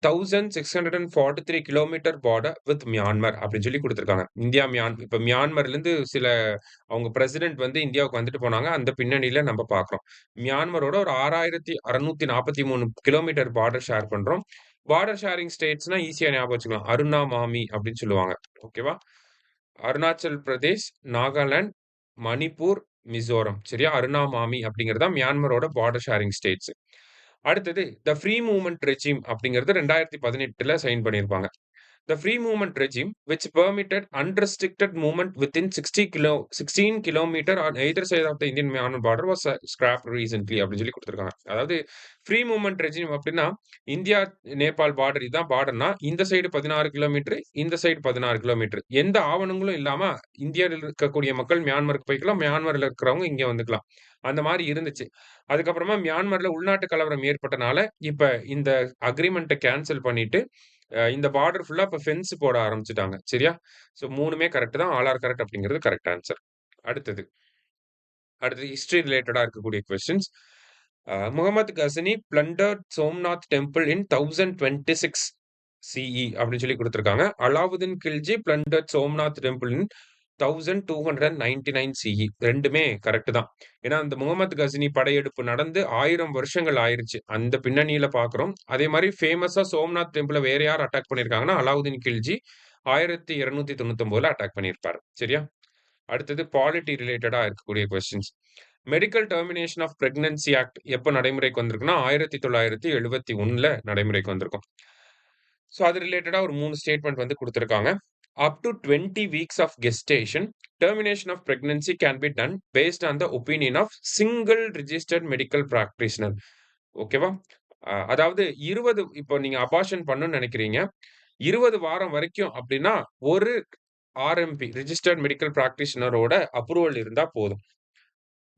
1643 kilometre border with Myanmar அப்படின்னு சொல்லி கொடுத்திருக்காங்க. இந்தியா இப்ப மியான்மர்ல இருந்து சில அவங்க பிரசிடென்ட் வந்து இந்தியாவுக்கு வந்துட்டு போனாங்க. அந்த பின்னணியில நம்ம பார்க்கிறோம். மியான்மரோட ஒரு 6643 கிலோமீட்டர் பார்டர் ஷேர் பண்றோம். பார்டர் ஷேரிங் ஸ்டேட்ஸ்னா ஈஸியா ஞாபகம் வச்சுக்கலாம். அருணா மாமி அப்படின்னு சொல்லுவாங்க. ஓகேவா? அருணாச்சல் பிரதேஷ், நாகாலாந்து, மணிப்பூர், மிசோரம். சரியா? அருணாமாமி அப்படிங்கிறது தான் மியான்மரோட பார்டர் ஷேரிங் ஸ்டேட்ஸ். அடுத்தது த ஃப்ரீ மூவ்மெண்ட் ரெஜிம் அப்படிங்கிறது 2018ல சைன் பண்ணியிருப்பாங்க. The free movement regime, which permitted unrestricted movement within 16 kilometer on either side of the Indian Myanmar border was scrapped recently அப்படின்னு சொல்லி கொடுத்திருக்காங்க. அதாவது ஃப்ரீ மூவ்மெண்ட் ரெஜிம் அப்படின்னா India Nepal border இதுதான் பார்டர்னா இந்த side 16 kilometre இந்த சைடு 16 கிலோமீட்டர் எந்த ஆவணங்களும் இல்லாம இந்தியாவில் இருக்கக்கூடிய மக்கள் மியான்மருக்கு போய்க்கலாம் மியான்மர்ல இருக்கிறவங்க இங்க வந்துக்கலாம் அந்த மாதிரி இருந்துச்சு. அதுக்கப்புறமா மியான்மர்ல உள்நாட்டு கலவரம் ஏற்பட்டனால இப்ப இந்த அக்ரிமெண்ட்டை கேன்சல் பண்ணிட்டு இந்த பார்டர் ஃபுல்லா இப்ப ஃபென்ஸ் போட ஆரம்பிச்சுட்டாங்க. சரியா? ஸோ 3மே கரெக்ட் தான். ஆல் ஆர் கரெக்ட் அப்படிங்கிறது கரெக்ட் ஆன்சர். அடுத்தது ஹிஸ்டரி ரிலேட்டடா இருக்கக்கூடிய questions. Muhammad Ghazni plundered Somnath temple in 1026 CE அப்படின்னு சொல்லி குடுத்திருக்காங்க. Alauddin Khilji plundered Somnath temple in 1299 CE. 2மே கரெக்ட் தான். ஏன்னா, அந்த முகமது கஸ்னி படையெடுப்பு நடந்து 1000 வருஷங்கள் ஆயிருச்சு. அந்த பின்னணியில பார்க்கிறோம். அதே மாரி ஃபேமஸா சோம்நாத் டெம்பிள வேற யார் அட்டாக் பண்ணியிருக்காங்கன்னா, அலாவுதீன் கில்ஜி 1299ல அட்டாக் பண்ணியிருப்பாரு. சரியா? அடுத்தது பாலிட்டி ரிலேட்டடா இருக்கக்கூடிய questions. Medical Termination of Pregnancy Act எப்ப நடைமுறைக்கு வந்திருக்குன்னா, 1971ல நடைமுறைக்கு வந்திருக்கும். ஸோ அது ரிலேட்டடா ஒரு 3 ஸ்டேட்மெண்ட் வந்து குடுத்திருக்காங்க. Up to 20 weeks of gestation, termination of pregnancy can be done based on the opinion of single registered medical practitioner. ஓகேவா? அதாவது 20 இப்போ நீங்க அபார்ஷன் பண்ணணும்னு நெனைக்கிறீங்க. 20 வாரம் வரைக்கும் அப்டின்னா, ஒரு ஆர்எம்பி ரிஜிஸ்டர்ட் மெடிக்கல் பிராக்டிஷனரோட அப்ரூவல் இருந்தா போதும்.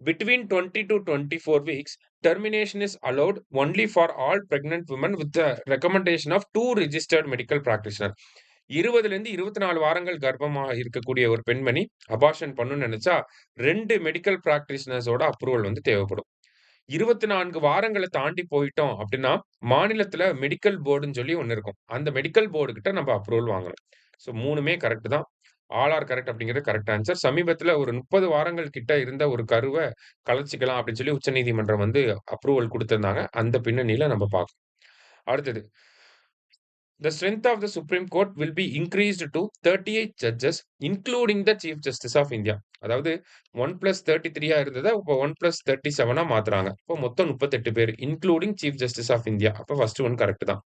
Between 20 to 24 weeks, termination is allowed only for all pregnant women with the recommendation of 2 registered medical practitioner. 20லேருந்து 24 வாரங்கள் கர்ப்பமா இருக்கக்கூடிய ஒரு பெண்மணி அபார்ஷன் பண்ணணும்னு நெனச்சா 2 மெடிக்கல் பிராக்டிஷனர்ஸோட அப்ரூவல் வந்து தேவைப்படும். 24 வாரங்கள தாண்டி போயிட்டோம் அப்டின்னா, மாநிலத்தில மெடிக்கல் போர்டுன்னு சொல்லி ஒண்ணு இருக்கும். அந்த மெடிக்கல் போர்டு கிட்ட நம்ம அப்ரூவல் வாங்கணும். ஸோ 3மே கரெக்ட் தான். ஆல் ஆர் கரெக்ட் அப்படிங்கிறது கரெக்ட் ஆன்சர். சமீபத்தில ஒரு 30 வாரங்கள் கிட்ட இருந்த ஒரு கருவ கலைச்சுக்கலாம் அப்படின்னு சொல்லி உச்சநீதிமன்றம் வந்து அப்ரூவல் குடுத்திருந்தாங்க. அந்த பின்னணியில நம்ம பார்க்கணும். அடுத்தது. The strength of the Supreme Court will be increased to 38 judges, including the Chief Justice of India. அதாவது 1+33 இருந்தத இப்போ 1+37 மாத்துறாங்க. இப்போ மொத்தம் 38 பேர், including Chief Justice of India. அப்ப ஃபர்ஸ்ட் ஒன் கரெக்ட் தான்.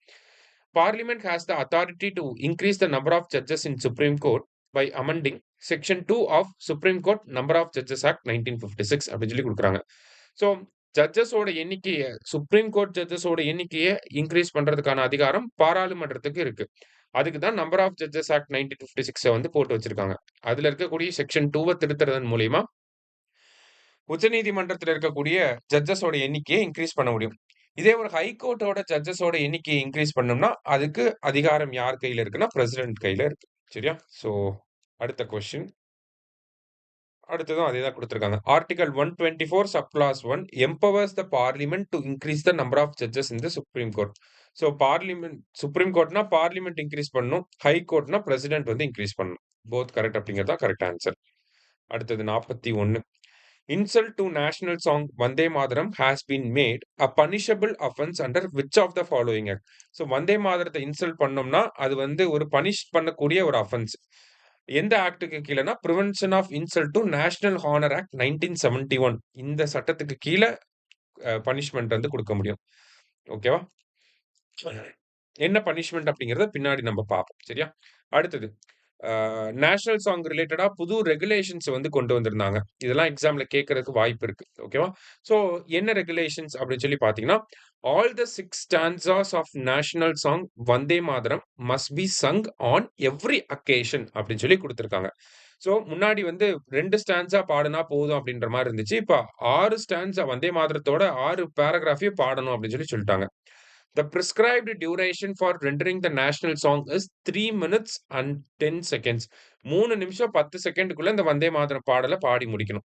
Parliament has the authority to increase the number of judges in Supreme Court by amending Section 2 of Supreme Court Number of Judges Act 1956 அப்படின்னு சொல்லி குடுக்குறாங்க. So ஜட்ஜஸோட எண்ணிக்கைய supreme court ஜட்ஜஸோட எண்ணிக்கைய increase பண்றதுக்கான அதிகாரம் பாராளுமன்றத்துக்கு இருக்கு. அதுக்கு தான் நம்பர் ஆஃப் ஜட்ஜஸ் ஆக்ட் 1956 வந்து போட்டு வச்சிருக்காங்க. அதுல இருக்கக்கூடிய செக்ஷன் 2 திருத்துறதன் மூலியமா உச்சநீதிமன்றத்துல இருக்கக்கூடிய ஜட்ஜஸோட எண்ணிக்கையை இன்கிரீஸ் பண்ண முடியும். இதே ஒரு ஹைகோர்ட்டோட ஜட்ஜஸோட எண்ணிக்கையை இன்கிரீஸ் பண்ணோம்னா, அதுக்கு அதிகாரம் யார் கையில இருக்குன்னா, பிரசிடென்ட் கையில இருக்கு. சரியா? ஸோ அடுத்த கொஸ்டின். அடுத்ததும் அதே தான் குடுத்திருக்காங்க. Article 124 sub clause 1 empowers the Parliament to increase the number of judges in the Supreme Court. So Supreme கோர்ட்னா பார்லிமென்ட் இன்கிரீஸ் பண்ணணும். ஹை கோர்ட்னா பிரசிடென்ட் வந்து இன்கிரீஸ் பண்ணணும். போத் கரெக்ட் அப்படிங்கிறது தான் கரெக்ட் ஆன்சர். அடுத்தது 41. Insult to national song Vande Mataram has been made a punishable offense under which of the following act? So Vande மாதரத்தை insult பண்ணோம்னா அது வந்து ஒரு பனிஷ் பண்ணக்கூடிய ஒரு அஃபென்ஸ். எந்த ஆக்டுக்கு கீழனா prevention of insult to national honour act 1971 இந்த சட்டத்துக்கு கீழ பனிஷ்மென்ட் வந்து கொடுக்க முடியும். ஓகேவா? என்ன பனிஷ்மென்ட் அப்படிங்கிறத பின்னாடி நம்ம பார்ப்போம். சரியா? அடுத்தது நேஷனல் சாங் ரிலேட்டடா புது ரெகுலேஷன்ஸ் வந்து கொண்டு வந்திருந்தாங்க. இதெல்லாம் எக்ஸாம்ல கேட்கறதுக்கு வாய்ப்பு இருக்கு. ஓகேவா? ஸோ என்ன ரெகுலேஷன்ஸ் அப்படின்னு சொல்லி பார்த்தீங்கன்னா, all the 6 stanzas of national song Vande Mataram must be sung on every occasion அப்படின்னு சொல்லி குடுத்திருக்காங்க. ஸோ முன்னாடி வந்து 2 ஸ்டான்ஸா பாடுனா போதும் அப்படின்ற மாரி இருந்துச்சு. இப்ப 6 ஸ்டான்ஸா வந்தே மாதரத்தோட 6 பேராகிராஃபையும் பாடணும் அப்படின்னு சொல்லி சொல்லிட்டாங்க. The prescribed duration for rendering the national song is 3 minutes and 10 seconds. 3 நிமிஷம் 10 செகண்டுக்குள்ள இந்த வந்தே மாதரம் பாடல பாடி முடிக்கணும்.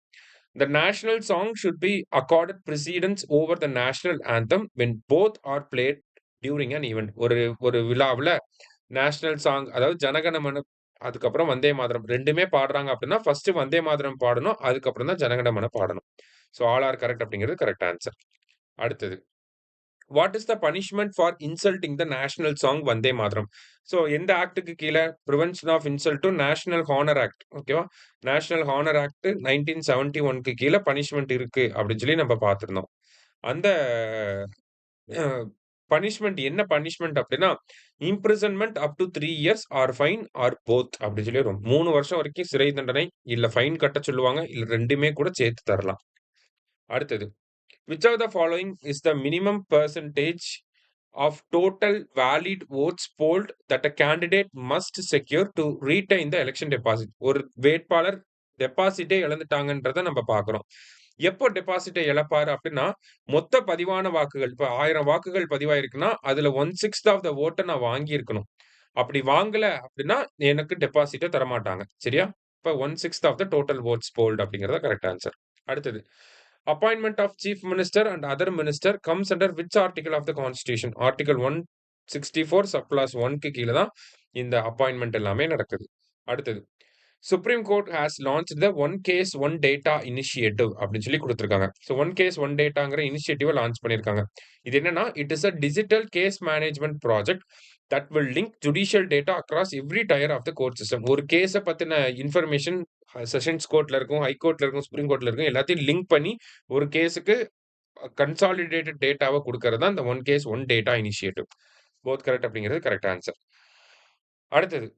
The national song should be accorded precedence over the national anthem when both are played during an event. ஒரு விழாவுல national song அதாவது ஜனகணமன அதுக்கப்புறம் வந்தே மாதரம் 2மே பாடுறாங்க அப்படின்னா ஃபர்ஸ்ட் வந்தே மாதரம் பாடணும். அதுக்கப்புறம் தான் ஜனகணமன பாடணும். ஸோ ஆல் ஆர் கரெக்ட் அப்படிங்கிறது கரெக்ட் ஆன்சர். அடுத்தது what is the punishment for insulting the national song Vande Mataram? So எந்த ஆக்டுக்கு கீழ Prevention of Insult to National honour Act. ஓகேவா? நேஷனல் ஹானர் ஆக்ட் 1971க்கு கீழ பனிஷ்மென்ட் இருக்கு அப்படின்னு சொல்லி நம்ம பார்த்திருந்தோம். அந்த அ பனிஷ்மென்ட் என்ன பனிஷ்மென்ட் அப்படின்னா, imprisonment up to 3 years or fine or both அப்படின்னு சொல்லி வரும். 3 வருஷம் வரைக்கும் சிறை தண்டனை, இல்ல ஃபைன் கட்ட சொல்லுவாங்க, இல்ல 2மே கூட சேர்த்து தரலாம். அடுத்தது, which of the following is the minimum percentage of total valid votes polled that a candidate must secure to retain the election deposit? ஒரு வேட்பாளர் டெபாசிட்டே இழந்துட்டாங்கன்றத நம்ம பார்க்கிறோம். எப்போ டெபாசிட்டை இழப்பாரு அப்படின்னா, மொத்த பதிவான வாக்குகள் இப்ப 1000 வாக்குகள் பதிவாயிருக்குன்னா, அதுல 1/6 ஆஃப் த வோட்ட நான் வாங்கியிருக்கணும். அப்படி வாங்கல அப்படின்னா, எனக்கு டெபாசிட்ட தரமாட்டாங்க. சரியா? இப்ப 1/6 of the total votes polled அப்படிங்கிறது கரெக்ட் ஆன்சர். அடுத்தது, appointment of chief minister and other minister comes under which article of the constitution? Article 164 sub clause 1க்கு கீழ தான் இந்த அப்பாயின்ட்மென்ட் எல்லாமே நடக்குது. அடுத்தது, Supreme Court has launch the one case one data initiative அப்படின்னு சொல்லி கொடுத்திருக்காங்க. ஸோ ஒன் கேஸ் ஒன் டேட்டாங்கிற இனிஷியேட்டிவ் லான்ச் பண்ணியிருக்காங்க. இது என்னன்னா, it is a digital case management project that will link judicial data across every tier of the court system. ஒரு கேஸை பத்தின இன்ஃபர்மேஷன் செஷன்ஸ் கோர்ட்ல இருக்கும், ஹை கோர்ட்ல இருக்கும், சுப்ரீம் கோர்ட்ல இருக்கும், எல்லாத்தையும் லிங்க் பண்ணி ஒரு கேஸுக்கு கன்சாலிடேட்டட் டேட்டாவை கொடுக்கறது தான் இந்த one case one data initiative. Both correct அப்படிங்கிறது கரெக்ட் ஆன்சர். அடுத்தது,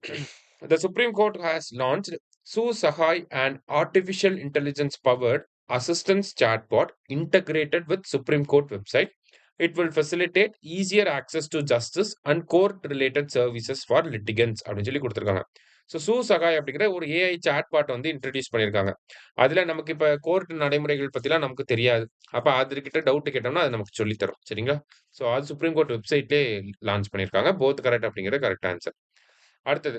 the Supreme Court has launched Sue Sahai, an artificial intelligence powered assistance chatbot integrated with Supreme Court website. It will facilitate easier access to justice and court related services for litigants அப்படின்னு சொல்லி கொடுத்திருக்காங்க. So சூ சகாய் அப்படிங்கிற ஒரு AI chatbot வந்து introduce பண்ணியிருக்காங்க. அதுல நமக்கு இப்ப கோர்ட் நடைமுறைகள் பத்திலாம் நமக்கு தெரியாது. அப்ப அதுகிட்ட டவுட் கேட்டோம்னா அது நமக்கு சொல்லித் தரும். சரிங்களா? ஸோ அது சுப்ரீம் கோர்ட் வெப்சைட்லயே லான்ச் பண்ணியிருக்காங்க. போத் கரெக்ட் அப்படிங்கிறது கரெக்ட் ஆன்சர். அடுத்தது,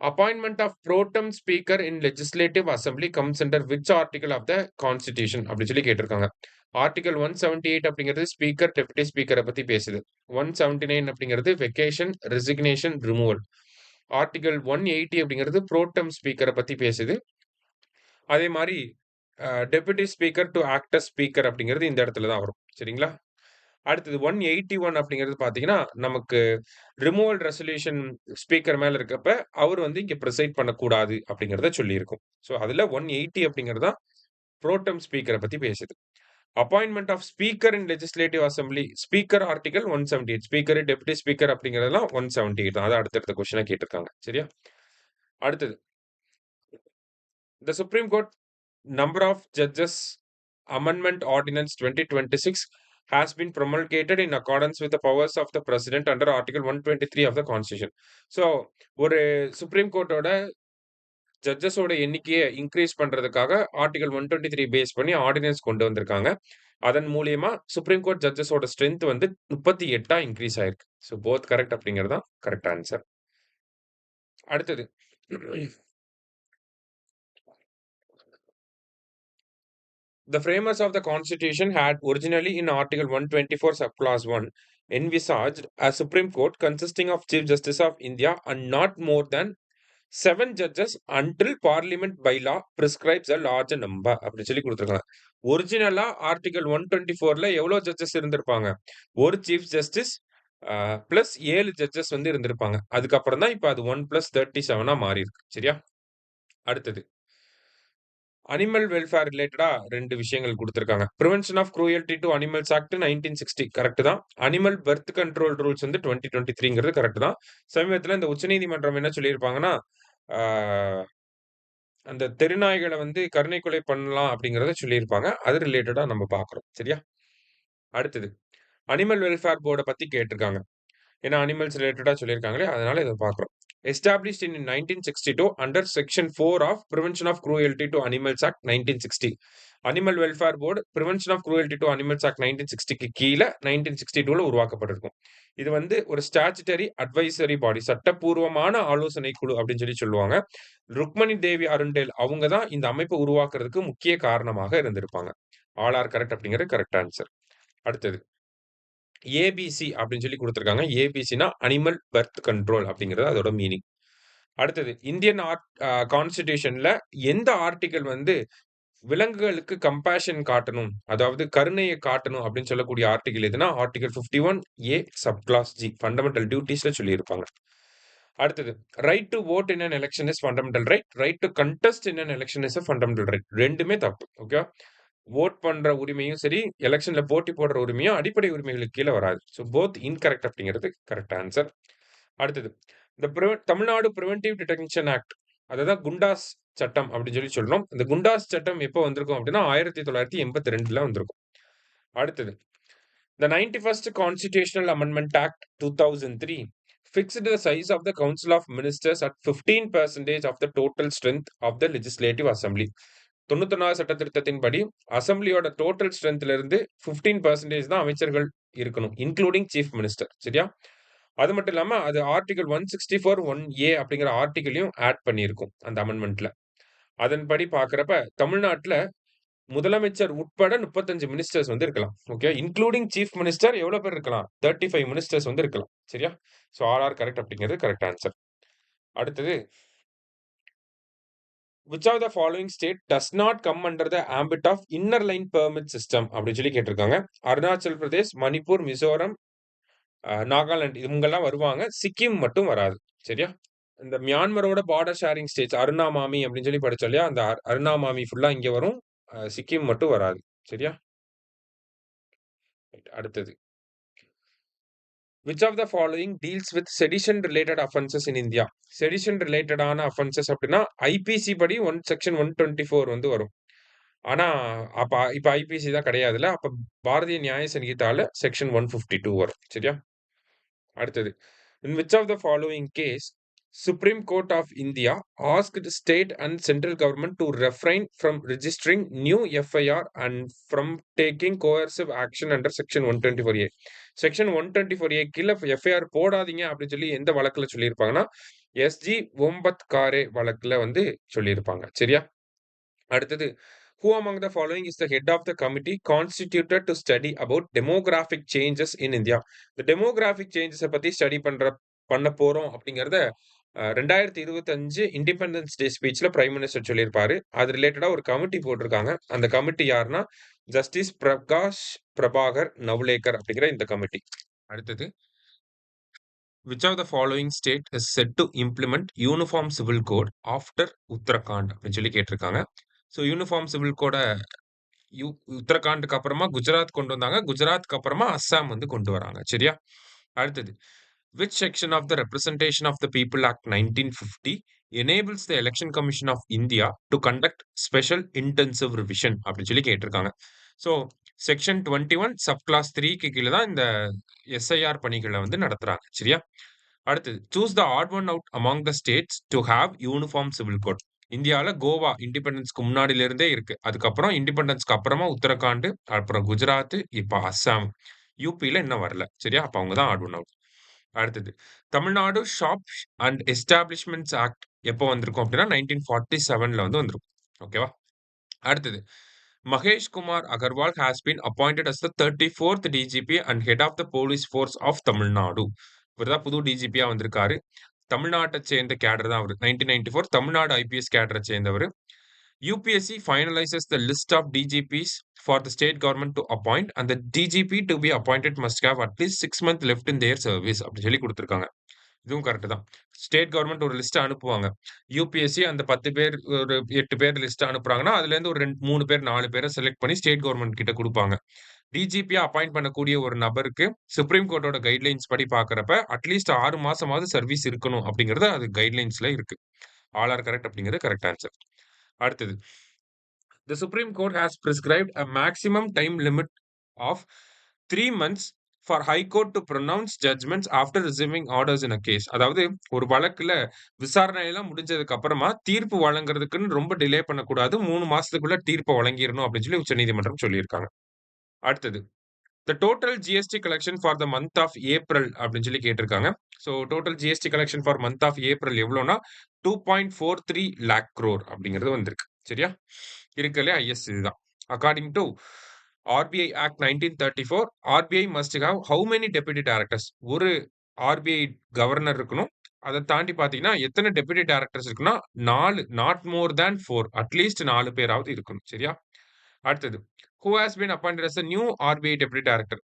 appointment of pro tem speaker in legislative assembly comes under which article of the constitution அப்படின்னு சொல்லி கேட்டிருக்காங்க. ஆர்டிகல் 178 அப்படிங்கிறது ஸ்பீக்கர் டெப்யூட்டி ஸ்பீக்கரை பத்தி பேசுது. 179 அப்படிங்கிறது வெக்கேஷன் ரெசிக்னேஷன் ரிமூவல். ஆர்டிகல் 180 அப்படிங்கிறது புரோடம் ஸ்பீக்கரை பத்தி பேசுது. அதே மாதிரி deputy speaker to actor speaker அப்படிங்கிறது இந்த இடத்துல தான் வரும். சரிங்களா? அடுத்தது 181 அப்படிங்கிறது பார்த்தீங்கன்னா, நமக்கு ரிமூவல் ரெசல்யூஷன் ஸ்பீக்கர் மேல இருக்கப்ப, அவர் வந்து இங்க பிரிசைட் பண்ணக்கூடாது அப்படிங்கிறத சொல்லியிருக்கும். ஸோ அதுல 180 அப்படிங்கிறது தான் புரோடம் ஸ்பீக்கர பத்தி பேசுது. Appointment of speaker in legislative assembly speaker article 178 speaker, deputy speaker அப்படிங்கிறதெல்லாம் 178 தான். அத அடுத்தடுத்த கொஸ்டினா கேட்டிருக்காங்க. சரியா? அடுத்தது, the Supreme Court number of judges amendment ordinance 2026 has been promulgated in accordance with the powers of the president under article 123 of the constitution. So ஒரு supreme கோர்ட்டோட ஜட்ஜஸோட எண்ணிக்கையை இன்க்ரீஸ் பண்றதுக்காக ஆர்டிகல் 123 பேஸ் பண்ணி ஆர்டினன்ஸ் கொண்டு வந்திருக்காங்க. அதன் மூலியமா சுப்ரீம் கோர்ட் ஜட்ஜஸோட ஸ்ட்ரென்த் வந்து 38 increase ஆயிருக்கு. ஸோ போத் கரெக்ட் அப்படிங்கிறது தான் கரெக்ட் ஆன்சர். அடுத்தது, the framers of the constitution had originally in article 124 subclause 1 envisaged a supreme court consisting of chief justice of India and not more than 7 judges until parliament by law prescribes a larger number அப்படி சொல்லி கொடுத்திருக்காங்க. ஒரிஜினலா article 124ல எவ்வளவு judges இருந்திருப்பாங்க? ஒரு chief justice plus 7 judges வந்து இருந்திருப்பாங்க. அதுக்கப்புறம் தான் இப்ப அது 1 + 37 மாறி இருக்கு. சரியா? அடுத்தது, அனிமல் வெல்ஃபேர் ரிலேட்டடா 2 விஷயங்கள் குடுத்திருக்காங்க. Prevention of cruelty to animals act 1960 correct தான். அனிமல் பர்த் கண்ட்ரோல் ரூல்ஸ் வந்து 2023ங்கிறது கரெக்ட் தான். சமீபத்தில இந்த உச்சநீதிமன்றம் என்ன சொல்லியிருப்பாங்கன்னா, ஆ அந்த தெருநாய்கள வந்து கருணை கொலை பண்ணலாம் அப்படிங்கிறத சொல்லியிருப்பாங்க. அது ரிலேட்டடா நம்ம பார்க்கிறோம். சரியா? அடுத்தது, அனிமல் வெல்ஃபேர் போர்ட பத்தி கேட்டிருக்காங்க. ஏன்னா அனிமல்ஸ் ரிலேட்டடா சொல்லியிருக்காங்களே, அதனால இத பார்க்கிறோம். Established in 1962 under section 4 of prevention of cruelty to animals act 1960. Animal welfare board prevention of cruelty to animals act 1960க்கு கீழ 1962ல உருவாக்கப்பட்டிருக்கும். இது வந்து ஒரு ஸ்டாச்சுட்டரி அட்வைசரி பாடி, சட்டப்பூர்வமான ஆலோசனை குழு அப்படின்னு சொல்லி சொல்லுவாங்க. ருக்மணி தேவி அருண்டேல் அவங்க தான் இந்த அமைப்பை உருவாக்குறதுக்கு முக்கிய காரணமாக இருந்திருப்பாங்க. ஆல் ஆர் கரெக்ட் அப்படிங்கிறது கரெக்ட் ஆன்சர். அடுத்தது, ஏபிசி அப்படின்னு சொல்லி குடுத்திருக்காங்க. ஏபிசினா அனிமல் பர்த் கண்ட்ரோல் அப்படிங்கிறது அதோட மீனிங். அடுத்தது, இந்தியன் கான்ஸ்டிடியூஷன்ல எந்த ஆர்டிகிள் வந்து விலங்குகளுக்கு கம்பேஷன் காட்டணும். அதாவது கருணைய காட்டணும் அப்படின்னு சொல்லக்கூடிய ஆர்டிகிள் எதுனா, article 51 A sub clause G fundamental டியூட்டீஸ்ல சொல்லியிருப்பாங்க. அடுத்தது, right to vote in an election is fundamental right. Right to contest in an election is a fundamental right. 2மே தப்பு. ஓகேவா? வோட் பண்ற உரிமையும் சரி, எலக்ஷன்ல போட்டி போடுற உரிமையும் அடிப்படை உரிமைகளுக்கு கீழ வராது. ஸோ போத் இன்கரெக்ட் அப்படிங்கிறது கரெக்ட் ஆன்சர். அடுத்தது, தமிழ்நாடு பிரிவென்டிவ் டிடென்ஷன் ஆக்ட், அததான் குண்டாஸ் சட்டம் அப்படின்னு சொல்லி சொல்றோம். இந்த குண்டாஸ் சட்டம் எப்போ வந்திருக்கும் அப்படின்னா 1982ல வந்திருக்கும். அடுத்தது, the 91st Constitutional Amendment Act 2003 fixed the size of the Council of Ministers at 15% of the total strength of the Legislative Assembly. 91வது சட்ட திருத்தத்தின்படி அசம்பிளியோட டோட்டல் ஸ்ட்ரென்த்ல இருந்து 15% தான் அமைச்சர்கள் இருக்கணும், இன்க்ளூடிங் சீஃப் மினிஸ்டர். சரியா? அது மட்டும் இல்லாம அது ஆர்டிகல் 164 1A அப்படிங்கிற ஆர்டிகலையும் ஆட் பண்ணியிருக்கும் அந்த அமெண்ட்மெண்ட்ல. அதன்படி பார்க்கிறப்ப தமிழ்நாட்டுல முதலமைச்சர் உட்பட 35 மினிஸ்டர்ஸ் வந்து இருக்கலாம். ஓகே, இன்க்ளூடிங் சீஃப் மினிஸ்டர் எவ்வளவு பேர் இருக்கலாம்? 35 மினிஸ்டர்ஸ் வந்து இருக்கலாம். சரியா? சோ ஆல் ஆர் கரெக்ட் அப்படிங்கிறது கரெக்ட் ஆன்சர். அடுத்தது, which of the following state does not come under the ambit of inner line permit system அப்படின்னு சொல்லி கேட்டிருக்காங்க. அருணாச்சல் பிரதேஷ், மணிப்பூர், மிசோரம், நாகாலாந்து இவங்கெல்லாம் வருவாங்க. சிக்கிம் மட்டும் வராது. சரியா? இந்த மியான்மரோட பார்டர் ஷேரிங் ஸ்டேட்ஸ் அருணாமாமி அப்படின்னு சொல்லி படிச்சோம் இல்லையா? அந்த அருணாமாமி ஃபுல்லா இங்க வரும். சிக்கிம் மட்டும் வராது. சரியா? அடுத்தது, which of the following deals with sedition related offenses in India? sedition related ஆன offenses அப்படின்னா ஐபிசி படி செக்ஷன் 124 வந்து வரும். ஆனா இப்ப ஐபிசி தான் கிடையாதுல்ல. அப்ப பாரதிய நியாய சங்கீதால செக்ஷன் 152 வரும். சரியா? அடுத்தது, in which of the following case Supreme Court of India asked state and central government to refrain from registering new FIR and from taking coercive action under section 124A. Section 124A கீழ FIR போடாதீங்க அப்படின்னு சொல்லி எந்த வழக்குல சொல்லியிருப்பாங்கன்னா, SG ஓம்பத்காரே வழக்குல வந்து சொல்லியிருப்பாங்க. சரியா? அடுத்தது, who among the following is the head of the committee constituted to study about demographic changes in India? இந்த demographic changes பத்தி ஸ்டடி பண்ண போறோம் அப்படிங்கறத 2025 இண்டிபெண்டன்ஸ் டே ஸ்பீச்ல பிரைம் மினிஸ்டர் சொல்லியிருப்பாரு. அது ரிலேட்டடா ஒரு கமிட்டி போட்டிருக்காங்க. அந்த கமிட்டி யாருன்னா ஜஸ்டிஸ் பிரகாஷ் பிரபாகர் நவ்லேக்கர் அப்படிங்கிற இந்த கமிட்டி. அடுத்தது, which of the following state is said to implement uniform civil code after Uttarakhand அப்படின்னு சொல்லி கேட்டிருக்காங்க. ஸோ யூனிஃபார்ம் சிவில் கோட உத்தரகாண்டுக்கு அப்புறமா குஜராத் கொண்டு வந்தாங்க. குஜராத்துக்கு அப்புறமா அஸ்ஸாம் வந்து கொண்டு வராங்க. சரியா? அடுத்தது, which section of the Representation of the People Act 1950 enables the Election Commission of India to conduct special intensive revision அப்படின்னு சொல்லி கேட்டிருக்காங்க. ஸோ செக்ஷன் 21 சப் கிளாஸ் 3க்கு கீழே தான் இந்த எஸ்ஐஆர் பணிகளை வந்து நடத்துறாங்க. சரியா? அடுத்தது, choose the odd one out among the states to have uniform civil code. இந்தியால கோவா இண்டிபெண்டன்ஸ்க்கு முன்னாடில இருந்தே இருக்கு. அதுக்கப்புறம் இண்டிபெண்டன்ஸ்க்கு அப்புறமா உத்தரகாண்ட், அப்புறம் குஜராத், இப்ப அஸ்ஸாம், யூபில இன்னும் வரல. சரியா? அப்ப அவங்க தான் ஆட் ஒன் அவுட். அடுத்தது, Tamil Nadu shop and establishments act எப்போ வந்திருக்கும் அப்படின்னா 1947ல வந்து வந்திருக்கும். ஓகேவா? அடுத்தது, Mahesh Kumar Agarwal has been appointed as the 34th DGP and head of the police force of Tamil Nadu. இவர்தான் புது டிஜிபியா வந்திருக்காரு. தமிழ்நாட்டை சேர்ந்த கேடர் தான் அவர். 1994 தமிழ்நாடு ஐபிஎஸ் கேடரை சேர்ந்தவர். UPSC finalizes the list of DGPs for the state government to appoint and the DGP to be appointed must have at least 6 months left in their service அப்படி சொல்லி கொடுத்திருக்காங்க. இதுவும் கரெக்ட் தான். ஸ்டேட் கவர்மெண்ட் ஒரு list அனுப்புவாங்க. UPSC அந்த 10 பேர் ஒரு 8 பேர் லிஸ்ட் அனுப்புறாங்கன்னா அதுல இருந்து ஒரு 3 பேர் 4 பேரை செலக்ட் பண்ணி ஸ்டேட் கவர்மெண்ட் கிட்ட கொடுப்பாங்க. டிஜிபியா அப்பாயிண்ட் பண்ணக்கூடிய ஒரு நபருக்கு சுப்ரீம் கோர்ட்டோட கைட்லைன்ஸ் படி பாக்குறப்ப அட்லீஸ்ட் 6 மாசமாவது சர்வீஸ் இருக்கணும் அப்படிங்கிறது அது கைட்லைன்ஸ்ல இருக்கு. ஆல் ஆர் கரெக்ட் அப்படிங்கிறது கரெக்ட் ஆன்சர். அடுத்தது, the Supreme Court has prescribed a maximum time limit of 3 months for High Court to pronounce judgments after receiving orders in a case. அதாவது ஒரு வழக்குல விசாரணை எல்லாம் முடிஞ்சதுக்கு அப்புறமா தீர்ப்பு வழங்குறதுக்குன்னு ரொம்ப டிலே பண்ணக்கூடாது. 3 மாசத்துக்குள்ள தீர்ப்பை வழங்கிடணும் அப்படின்னு சொல்லி உச்சநீதிமன்றம் சொல்லியிருக்காங்க. அடுத்தது, the total GST collection for the month of April அப்படின்னு சொல்லி கேட்டிருக்காங்க. So total GST collection for month of April எவ்வளோனா 2.43 lakh crore அப்படிங்கிறது வந்திருக்கு. சரியா? இருக்கலே ஐஎஸ் இதுதான். According to RBI act 1934 RBI must have how many deputy directors? ஒரு ஆர்பிஐ கவர்னர் இருக்கணும். அத தாண்டி பார்த்தீங்கன்னா, எத்தன டெப்யூட்டி டைரக்டர்ஸ் இருக்குன்னா, 4 நாட் மோர் தேன் 4 அட்லீஸ்ட் 4 பேராவது இருக்கணும். சரியா? அடுத்தது. Who has been appointed as a new RBI deputy director?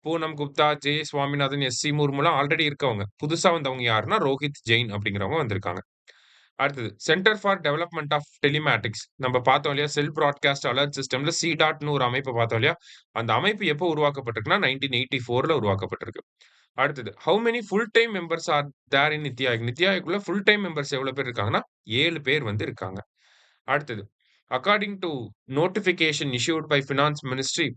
Poonam Gupta, J. Swaminathan, S C. முர்முலாம் ஆல்ரெடி இருக்கவங்க. புதுசா வந்தவங்க யாருன்னா, ரோஹித் ஜெயின் அப்படிங்கிறவங்க வந்திருக்காங்க. அடுத்தது. Centre for development of telematics. நம்ம பார்த்தோம் இல்லையா? செல் பிராட்காஸ்ட் அலர்ட் சிஸ்டம்ல சி.டாட்ன்னு ஒரு அமைப்ப பார்த்தோம் இல்லையா? அந்த அமைப்பு எப்போ உருவாக்கப்பட்டிருக்குன்னா, 1984ல உருவாக்கப்பட்டிருக்கு. அடுத்தது. How many full time members are there in NITI Aayog? NITI ஆயோக்ல ஃபுல் டைம் மெம்பர்ஸ் எவ்வளோ பேர் இருக்காங்கன்னா, 7 பேர் வந்து இருக்காங்க. அடுத்தது. According to notification issued by finance ministry,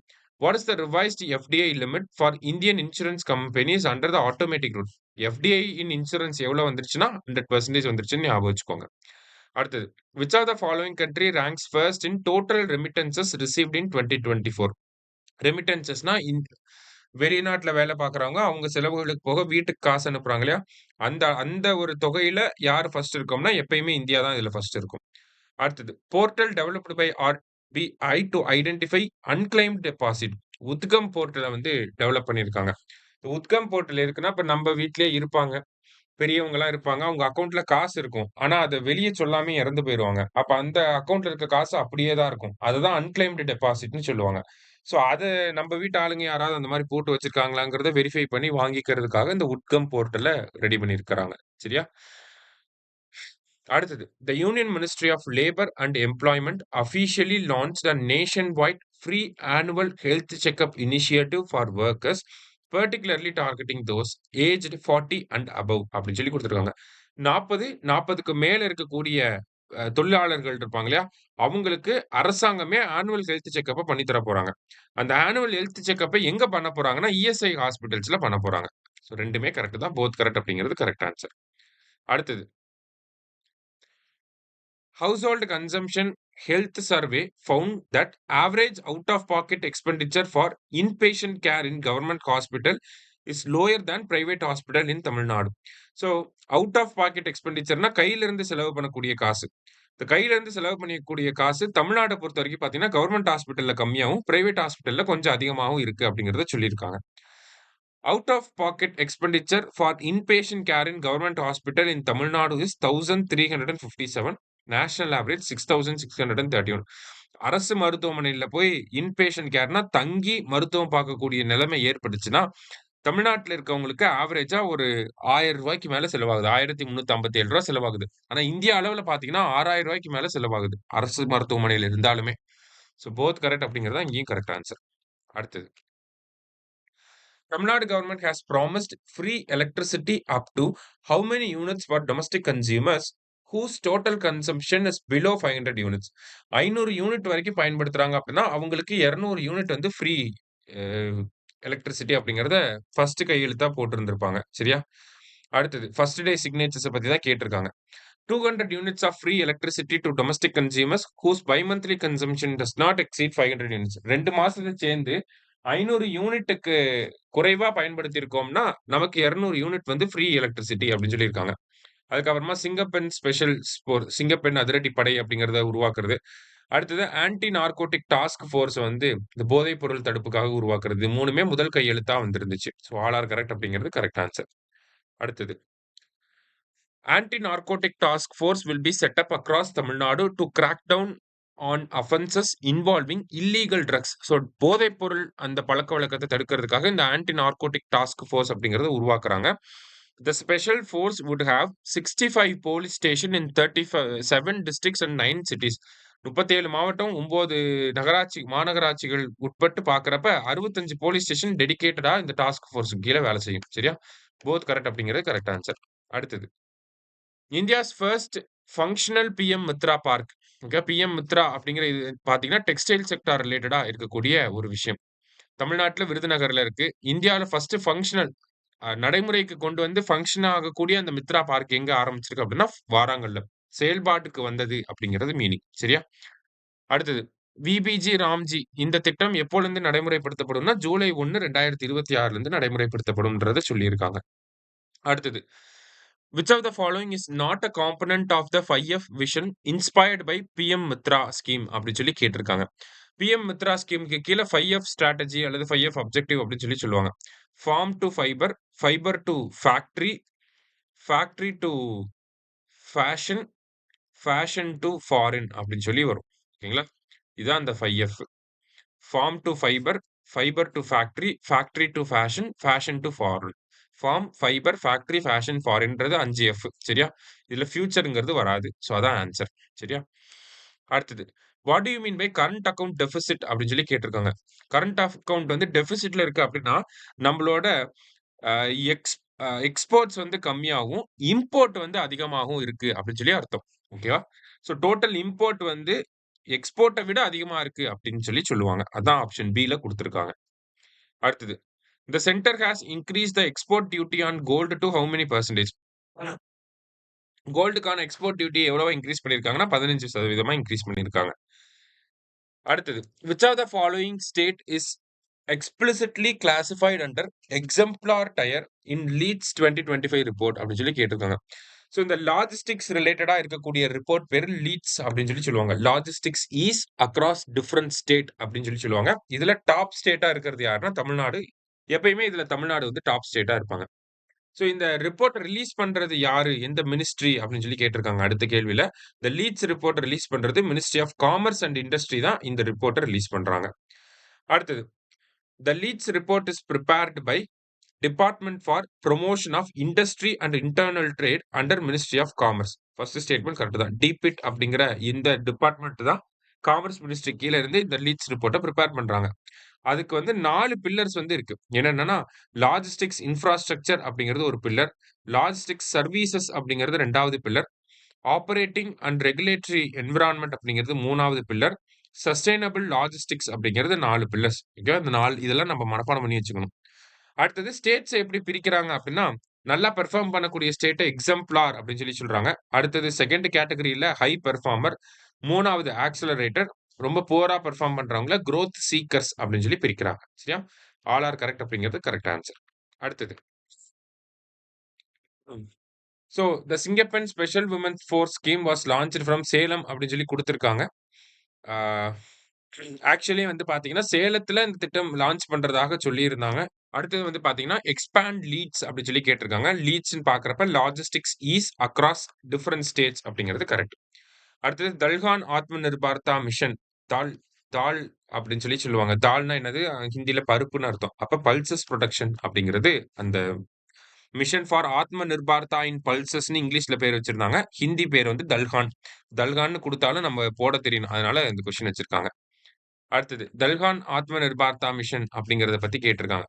what is the revised FDI limit for Indian insurance companies under the automatic route? FDI in insurance எவ்வளோ வந்துருச்சுன்னா, 100% வந்துருச்சுன்னு ஞாபகம் வச்சுக்கோங்க. அடுத்தது. Which are the following country ranks first in total remittances received இன் 2024? ரெமிட்டன்சஸ்னா வெளிநாட்டுல வேலை பார்க்குறவங்க, அவங்க செலவுகளுக்கு போக வீட்டுக்கு காசு அனுப்புறாங்க இல்லையா? அந்த அந்த ஒரு தொகையில யார் ஃபர்ஸ்ட் இருக்கோம்னா, எப்பயுமே இந்தியா தான் இதுல ஃபர்ஸ்ட் இருக்கும். அடுத்தது. Portal developed by RBI to identify unclaimed deposit. Udgam போர்ட்டல வந்து டெவலப் பண்ணியிருக்காங்க. உத்கம் போர்ட்டல் இருக்குன்னா, இப்ப நம்ம வீட்லயே இருப்பாங்க. பெரியவங்கலாம் இருப்பாங்க. அவங்க அக்கவுண்ட்ல காசு இருக்கும். ஆனா, அத வெளிய சொல்லாமயே இறந்து போயிருவாங்க. அப்ப அந்த அக்கவுண்ட்ல இருக்க காசு அப்படியே தான் இருக்கும். அதுதான் அன்கிளைம்டு டெபாசிட்ன்னு சொல்லுவாங்க. சோ, அத நம்ம வீட்டு ஆளுங்க யாராவது அந்த மாரி போட்டு வச்சிருக்காங்களாங்கிறத வெரிஃபை பண்ணி வாங்கிக்கிறதுக்காக இந்த உட்கம் போர்ட்டல ரெடி பண்ணியிருக்கிறாங்க. சரியா? அடுத்தது. The Union Ministry of Labour and Employment officially launched a nationwide free annual health checkup initiative for workers, particularly targeting those aged 40 and above அப்படின்னு சொல்லி குடுத்திருக்காங்க. 40, 40க்கு மேல இருக்கக்கூடிய தொழிலாளர்கள் இருப்பாங்க இல்லையா? அவங்களுக்கு அரசாங்கமே ஆனுவல் ஹெல்த் செக்கப்ப பண்ணி தர போறாங்க. அந்த ஆனுவல் ஹெல்த் செக்கப்ப எங்க பண்ண போறாங்கன்னா, இஎஸ்ஐ ஹாஸ்பிட்டல்ஸ்ல பண்ண போறாங்க. சோ 2மே கரெக்ட் தான். போத் கரெக்ட் அப்படிங்கிறது கரெக்ட் ஆன்சர். அடுத்தது. Household consumption health survey found that average out-of-pocket expenditure for inpatient care in government hospital is lower than private hospital in Tamil Nadu. So, out of pocket expenditure னா கையில இருந்து செலவு பண்ணக்கூடிய காசு. இந்த கையில இருந்து செலவு பண்ணக்கூடிய காசு தமிழ்நாட பொறுத்தவரைக்கும் பார்த்தீங்கன்னா, கவர்ன்மென்ட் ஹாஸ்பிட்டல்ல கம்மியாவும், பிரைவேட் ஹாஸ்பிட்டல்ல கொஞ்சம் அதிகமாவும் இருக்கு அப்படிங்கிறத சொல்லியிருக்காங்க. Out of pocket expenditure for inpatient care in government hospital in Tamil Nadu is 1357. National average 6631. அரசு மருத்துவமனையில போய் இன்பேஷன்ட் கேர்னா தங்கி மருத்துவம் பார்க்கக்கூடிய நிலைமை ஏற்பட்டுச்சுன்னா, தமிழ்நாட்டுல இருக்கவங்களுக்கு ஆவரேஜா ஒரு ரூ. 1000 மேல செலவாகுது. ரூ. 1357 செலவாகுது. ஆனா இந்திய அளவுல பார்த்தீங்கன்னா, ரூ. 6000 மேல செலவாகுது. அரசு மருத்துவமனையில இருந்தாலுமே. சோ போத் கரெக்ட் அப்படிங்கிறது தான் இங்கேயும் கரெக்ட் ஆன்சர். அடுத்தது. Tamil Nadu government has promised free electricity up to how many units for domestic consumers whose total consumption is below 500 units? 500 unit வரைக்கும் பயன்படுத்துறாங்க அப்படின்னா, அவங்களுக்கு 200 யூனிட் வந்து ஃப்ரீ அ எலக்ட்ரிசிட்டி அப்படிங்கிறத ஃபர்ஸ்ட் கையெழுத்தா போட்டிருந்திருப்பாங்க. சரியா? அடுத்தது. ஃபர்ஸ்ட் டே சிக்னேச்சர்ஸ பத்தி தான் கேட்டிருக்காங்க. 200 units of free electricity to domestic consumers whose bi-monthly consumption does not exceed 500 units. 2 மாசத்துல சேர்ந்து 500 யூனிட்டுக்கு குறைவா பயன்படுத்தியிருக்கோம்னா, நமக்கு 200 யூனிட் வந்து ஃப்ரீ எலக்ட்ரிசிட்டி அப்படின்னு சொல்லியிருக்காங்க. அதுக்கப்புறமா சிங்கப்பெண் ஸ்பெஷல் சிங்கப்பெண் அதிரடிப்படை அப்படிங்கிறத உருவாக்குறது. அடுத்தது ஆன்டி நார்கோட்டிக் டாஸ்க் ஃபோர்ஸ் வந்து இந்த போதைப் பொருள் தடுப்புக்காக உருவாக்குறது. இது 3மே முதல் கையெழுத்தா வந்திருந்துச்சு. சோ ஆல் ஆர் கரெக்ட் அப்படிங்கிறது கரெக்ட் ஆன்சர். அடுத்தது. Anti-narcotic task force will be set up across Tamil Nadu to crack down on offenses involving illegal drugs. So போதைப் பொருள் அந்த பழக்கவழக்கத்த தடுக்கிறதுக்காக இந்த ஆன்டி நார்கோட்டிக் டாஸ்க் ஃபோர்ஸ் அப்படிங்கிறத உருவாக்குறாங்க. The special force would have 65 police station in 37 districts and 9 cities. 37 மாவட்டம், 9 மாநகராட்சிகள் உட்பட்டு பார்க்கிறப்ப 65 police station டெடிகேட்டடா இந்த டாஸ்க் ஃபோர்ஸ்க்கு கீழ வேலை செய்யும். சரியா? போத் கரெக்ட் அப்படிங்கிறது கரெக்ட் ஆன்சர். அடுத்தது. India's first functional PM Mitra park. Okay. PM Mitra அப்படிங்கிற இது பார்த்தீங்கன்னா, டெக்ஸ்டைல் செக்டார் ரிலேட்டடா இருக்கக்கூடிய ஒரு விஷயம். தமிழ்நாட்டுல விருதுநகர்ல இருக்கு. இந்தியாவுல ஃபர்ஸ்ட் ஃபங்ஷனல் நடைமுறைக்கு கொண்டு வந்து ஃபங்ஷன் ஆகக்கூடிய அந்த மித்ரா பார்க் எங்க ஆரம்பிச்சிருக்கு அப்படின்னா, வாராங்கல்ல. செயல்பாட்டுக்கு வந்தது அப்படிங்கிறது மீனிங். சரியா? அடுத்தது. விபிஜி ராம்ஜி இந்த திட்டம் எப்போலிருந்து நடைமுறைப்படுத்தப்படும்னா, ஜூலை 1, 2026லிருந்து நடைமுறைப்படுத்தப்படும்ன்றத சொல்லியிருக்காங்க. அடுத்தது. Which of the following is not a component of the 5F vision inspired by PM Mitra scheme அப்படி சொல்லி கேட்டிருக்காங்க. PM மித்ரா ஸ்கீமுக்கு கீழ 5F ஸ்ட்ராட்டஜி அல்லது 5F அப்ஜெக்டிவ் அப்படின்னு சொல்லி சொல்லுவாங்க. Farm to fibre, fibre to factory, factory to fashion, fashion to foreign அப்படின்னு சொல்லி வரும். ஓகேங்களா? இதான் அந்த 5F. Farm to fibre, fibre to factory, factory to fashion, fashion to foreign. Farm, fibre, factory, fashion, ஃபாரின்றது 5F. சரியா? இதுல ஃபியூச்சர்ங்கிறது வராது. ஸோ அதான் ஆன்சர். சரியா? அடுத்தது. What do you mean by current account deficit அப்படின்னு சொல்லி கேட்டிருக்காங்க. கரண்ட் அக்கவுண்ட் வந்து டெபிசிட்ல இருக்கு அப்படின்னா, நம்மளோட அ எக்ஸ் எக்ஸ்போர்ட்ஸ் வந்து கம்மியாகும். இம்போர்ட் வந்து அதிகமாகவும் இருக்கு அப்படின்னு சொல்லி அர்த்தம். ஓகேவா? ஸோ டோட்டல் இம்போர்ட் வந்து எக்ஸ்போர்ட்ட விட அதிகமா இருக்கு அப்படின்னு சொல்லி சொல்லுவாங்க. அதான் ஆப்ஷன் பில குடுத்திருக்காங்க. அடுத்தது. The center has increased the export duty on gold to how many percentage? கோல்டுக்கான எக்ஸ்போர்ட் டியூட்டி எவ்வளவா இன்கிரீஸ் பண்ணியிருக்காங்கன்னா 15% இன்கிரீஸ் பண்ணியிருக்காங்க. அடுத்தது. Which of the following state is explicitly classified under exemplar tier in Leeds 2025 report அப்படின்னு சொல்லி கேட்டிருக்காங்க. So இந்த logistics ரிலேட்டடா இருக்கக்கூடிய ரிப்போர்ட் பேரு லீட்ஸ் அப்படின்னு சொல்லி சொல்லுவாங்க. Logistics is across different state அப்படின்னு சொல்லி சொல்லுவாங்க. இதுல டாப் ஸ்டேட்டா இருக்கிறது யாருன்னா தமிழ்நாடு. எப்பயுமே இதுல தமிழ்நாடு வந்து டாப் ஸ்டேட்டா இருப்பாங்க. ஸோ இந்த ரிப்போர்ட் ரிலீஸ் பண்றது யாரு? எந்த மினிஸ்ட்ரி அப்படின்னு சொல்லி கேட்டிருக்காங்க அடுத்த கேள்வியில. இந்த லீட்ஸ் ரிப்போர்ட் ரிலீஸ் பண்றது ministry of commerce and industry தான் இந்த ரிப்போர்ட்ட ரிலீஸ் பண்றாங்க. அடுத்தது. The Leeds report is prepared by Department for Promotion of Industry and Internal Trade under Ministry of Commerce. First statement correct தான். டிபிட் அப்படிங்கிற இந்த department தான் commerce ministry கீழ இருந்து இந்த லீட்ஸ் ரிப்போர்ட்ட பிரிப்பேர் பண்றாங்க. அதுக்கு வந்து 4 பில்லர்ஸ் வந்து இருக்கு. என்னன்னா லாஜிஸ்டிக்ஸ் இன்ஃப்ராஸ்ட்ரக்சர் அப்படிங்கிறது ஒரு பில்லர், லாஜிஸ்டிக்ஸ் சர்வீசஸ் அப்படிங்கிறது 2வது pillar, operating and regulatory environment அப்படிங்கிறது 3வது பில்லர், சஸ்டைனபிள் லாஜிஸ்டிக்ஸ் அப்படிங்கிறது 4 பில்லர்ஸ். ஓகே, இந்த 4 இதெல்லாம் நம்ம மனப்பாடம் பண்ணி வச்சுக்கணும். அடுத்தது ஸ்டேட்ஸ் எப்படி பிரிக்கிறாங்க அப்படின்னா, நல்லா பெர்ஃபார்ம் பண்ணக்கூடிய ஸ்டேட்ட எக்ஸம்ப்ளார் அப்படின்னு சொல்லி சொல்றாங்க. அடுத்தது 2nd கேட்டகரியில ஹை பெர்ஃபார்மர், 3வது ஆக்ஸலரேட்டர், ரொம்ப புவரா பெர்ஃபார்ம் பண்றவங்கள குரோத் சீக்கர்ஸ் அப்படின்னு சொல்லி பிரிக்கிறாங்க. சரியா? ஆல் ஆர் கரெக்ட் அப்படிங்கிறது கரெக்ட் ஆன்சர். அடுத்தது. So the Singappen special women's force scheme was launched from Salem அப்படின்னு சொல்லி குடுத்திருக்காங்க. ஆ ஆக்சுவலி வந்து பார்த்தீங்கன்னா, சேலத்துல இந்த திட்டம் லான்ச் பண்றதாக சொல்லியிருந்தாங்க. அடுத்தது வந்து பார்த்தீங்கன்னா, எக்ஸ்பேண்ட் லீட்ஸ் அப்படி சொல்லி கேட்டிருக்காங்க. லீட்ஸ்ன்னு பார்க்கிறப்ப logistics is across different states அப்படிங்கிறது கரெக்ட். அடுத்தது தல்ஹான் ஆத்ம நிர்பார்தா மிஷன். தால் தால் அப்படின்னு சொல்லி சொல்லுவாங்க. தால்னா என்னது? ஹிந்தில பருப்புன்னு அர்த்தம். அப்ப பல்சஸ் புரொடக்ஷன் அப்படிங்கிறது அந்த மிஷன் ஃபார் ஆத்ம நிர்பார்தா இன் பல்சஸ்ன்னு இங்கிலீஷ்ல பேர் வச்சிருந்தாங்க. ஹிந்தி பேர் வந்து தல்ஹான். தல்ஹான்னு குடுத்தாலும் நம்ம போட தெரியணும். அதனால இந்த கொஸ்டின் வச்சிருக்காங்க. அடுத்தது தல்ஹான் ஆத்ம நிர்பார்தா மிஷன் அப்படிங்கிறத பத்தி கேட்டிருக்காங்க.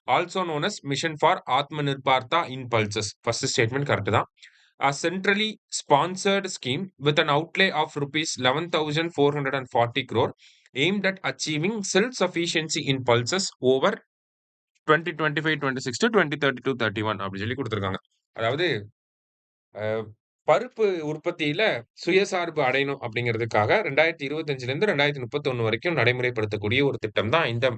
Also known as mission for Atmanirbharta in pulses. First statement correct தான். A centrally sponsored scheme with an outlay of rupees 11,440 crore aimed at achieving self-sufficiency in pulses over 2025-26 to 2030-31 அப்படி சொல்லி குடுத்திருக்காங்க. அதாவது அ பருப்பு உற்பத்தியில சுயசார்பு அடையணும் அப்படிங்கிறதுக்காக 2025லேருந்து 2031 வரைக்கும் நடைமுறைப்படுத்தக்கூடிய ஒரு திட்டம் தான் இந்த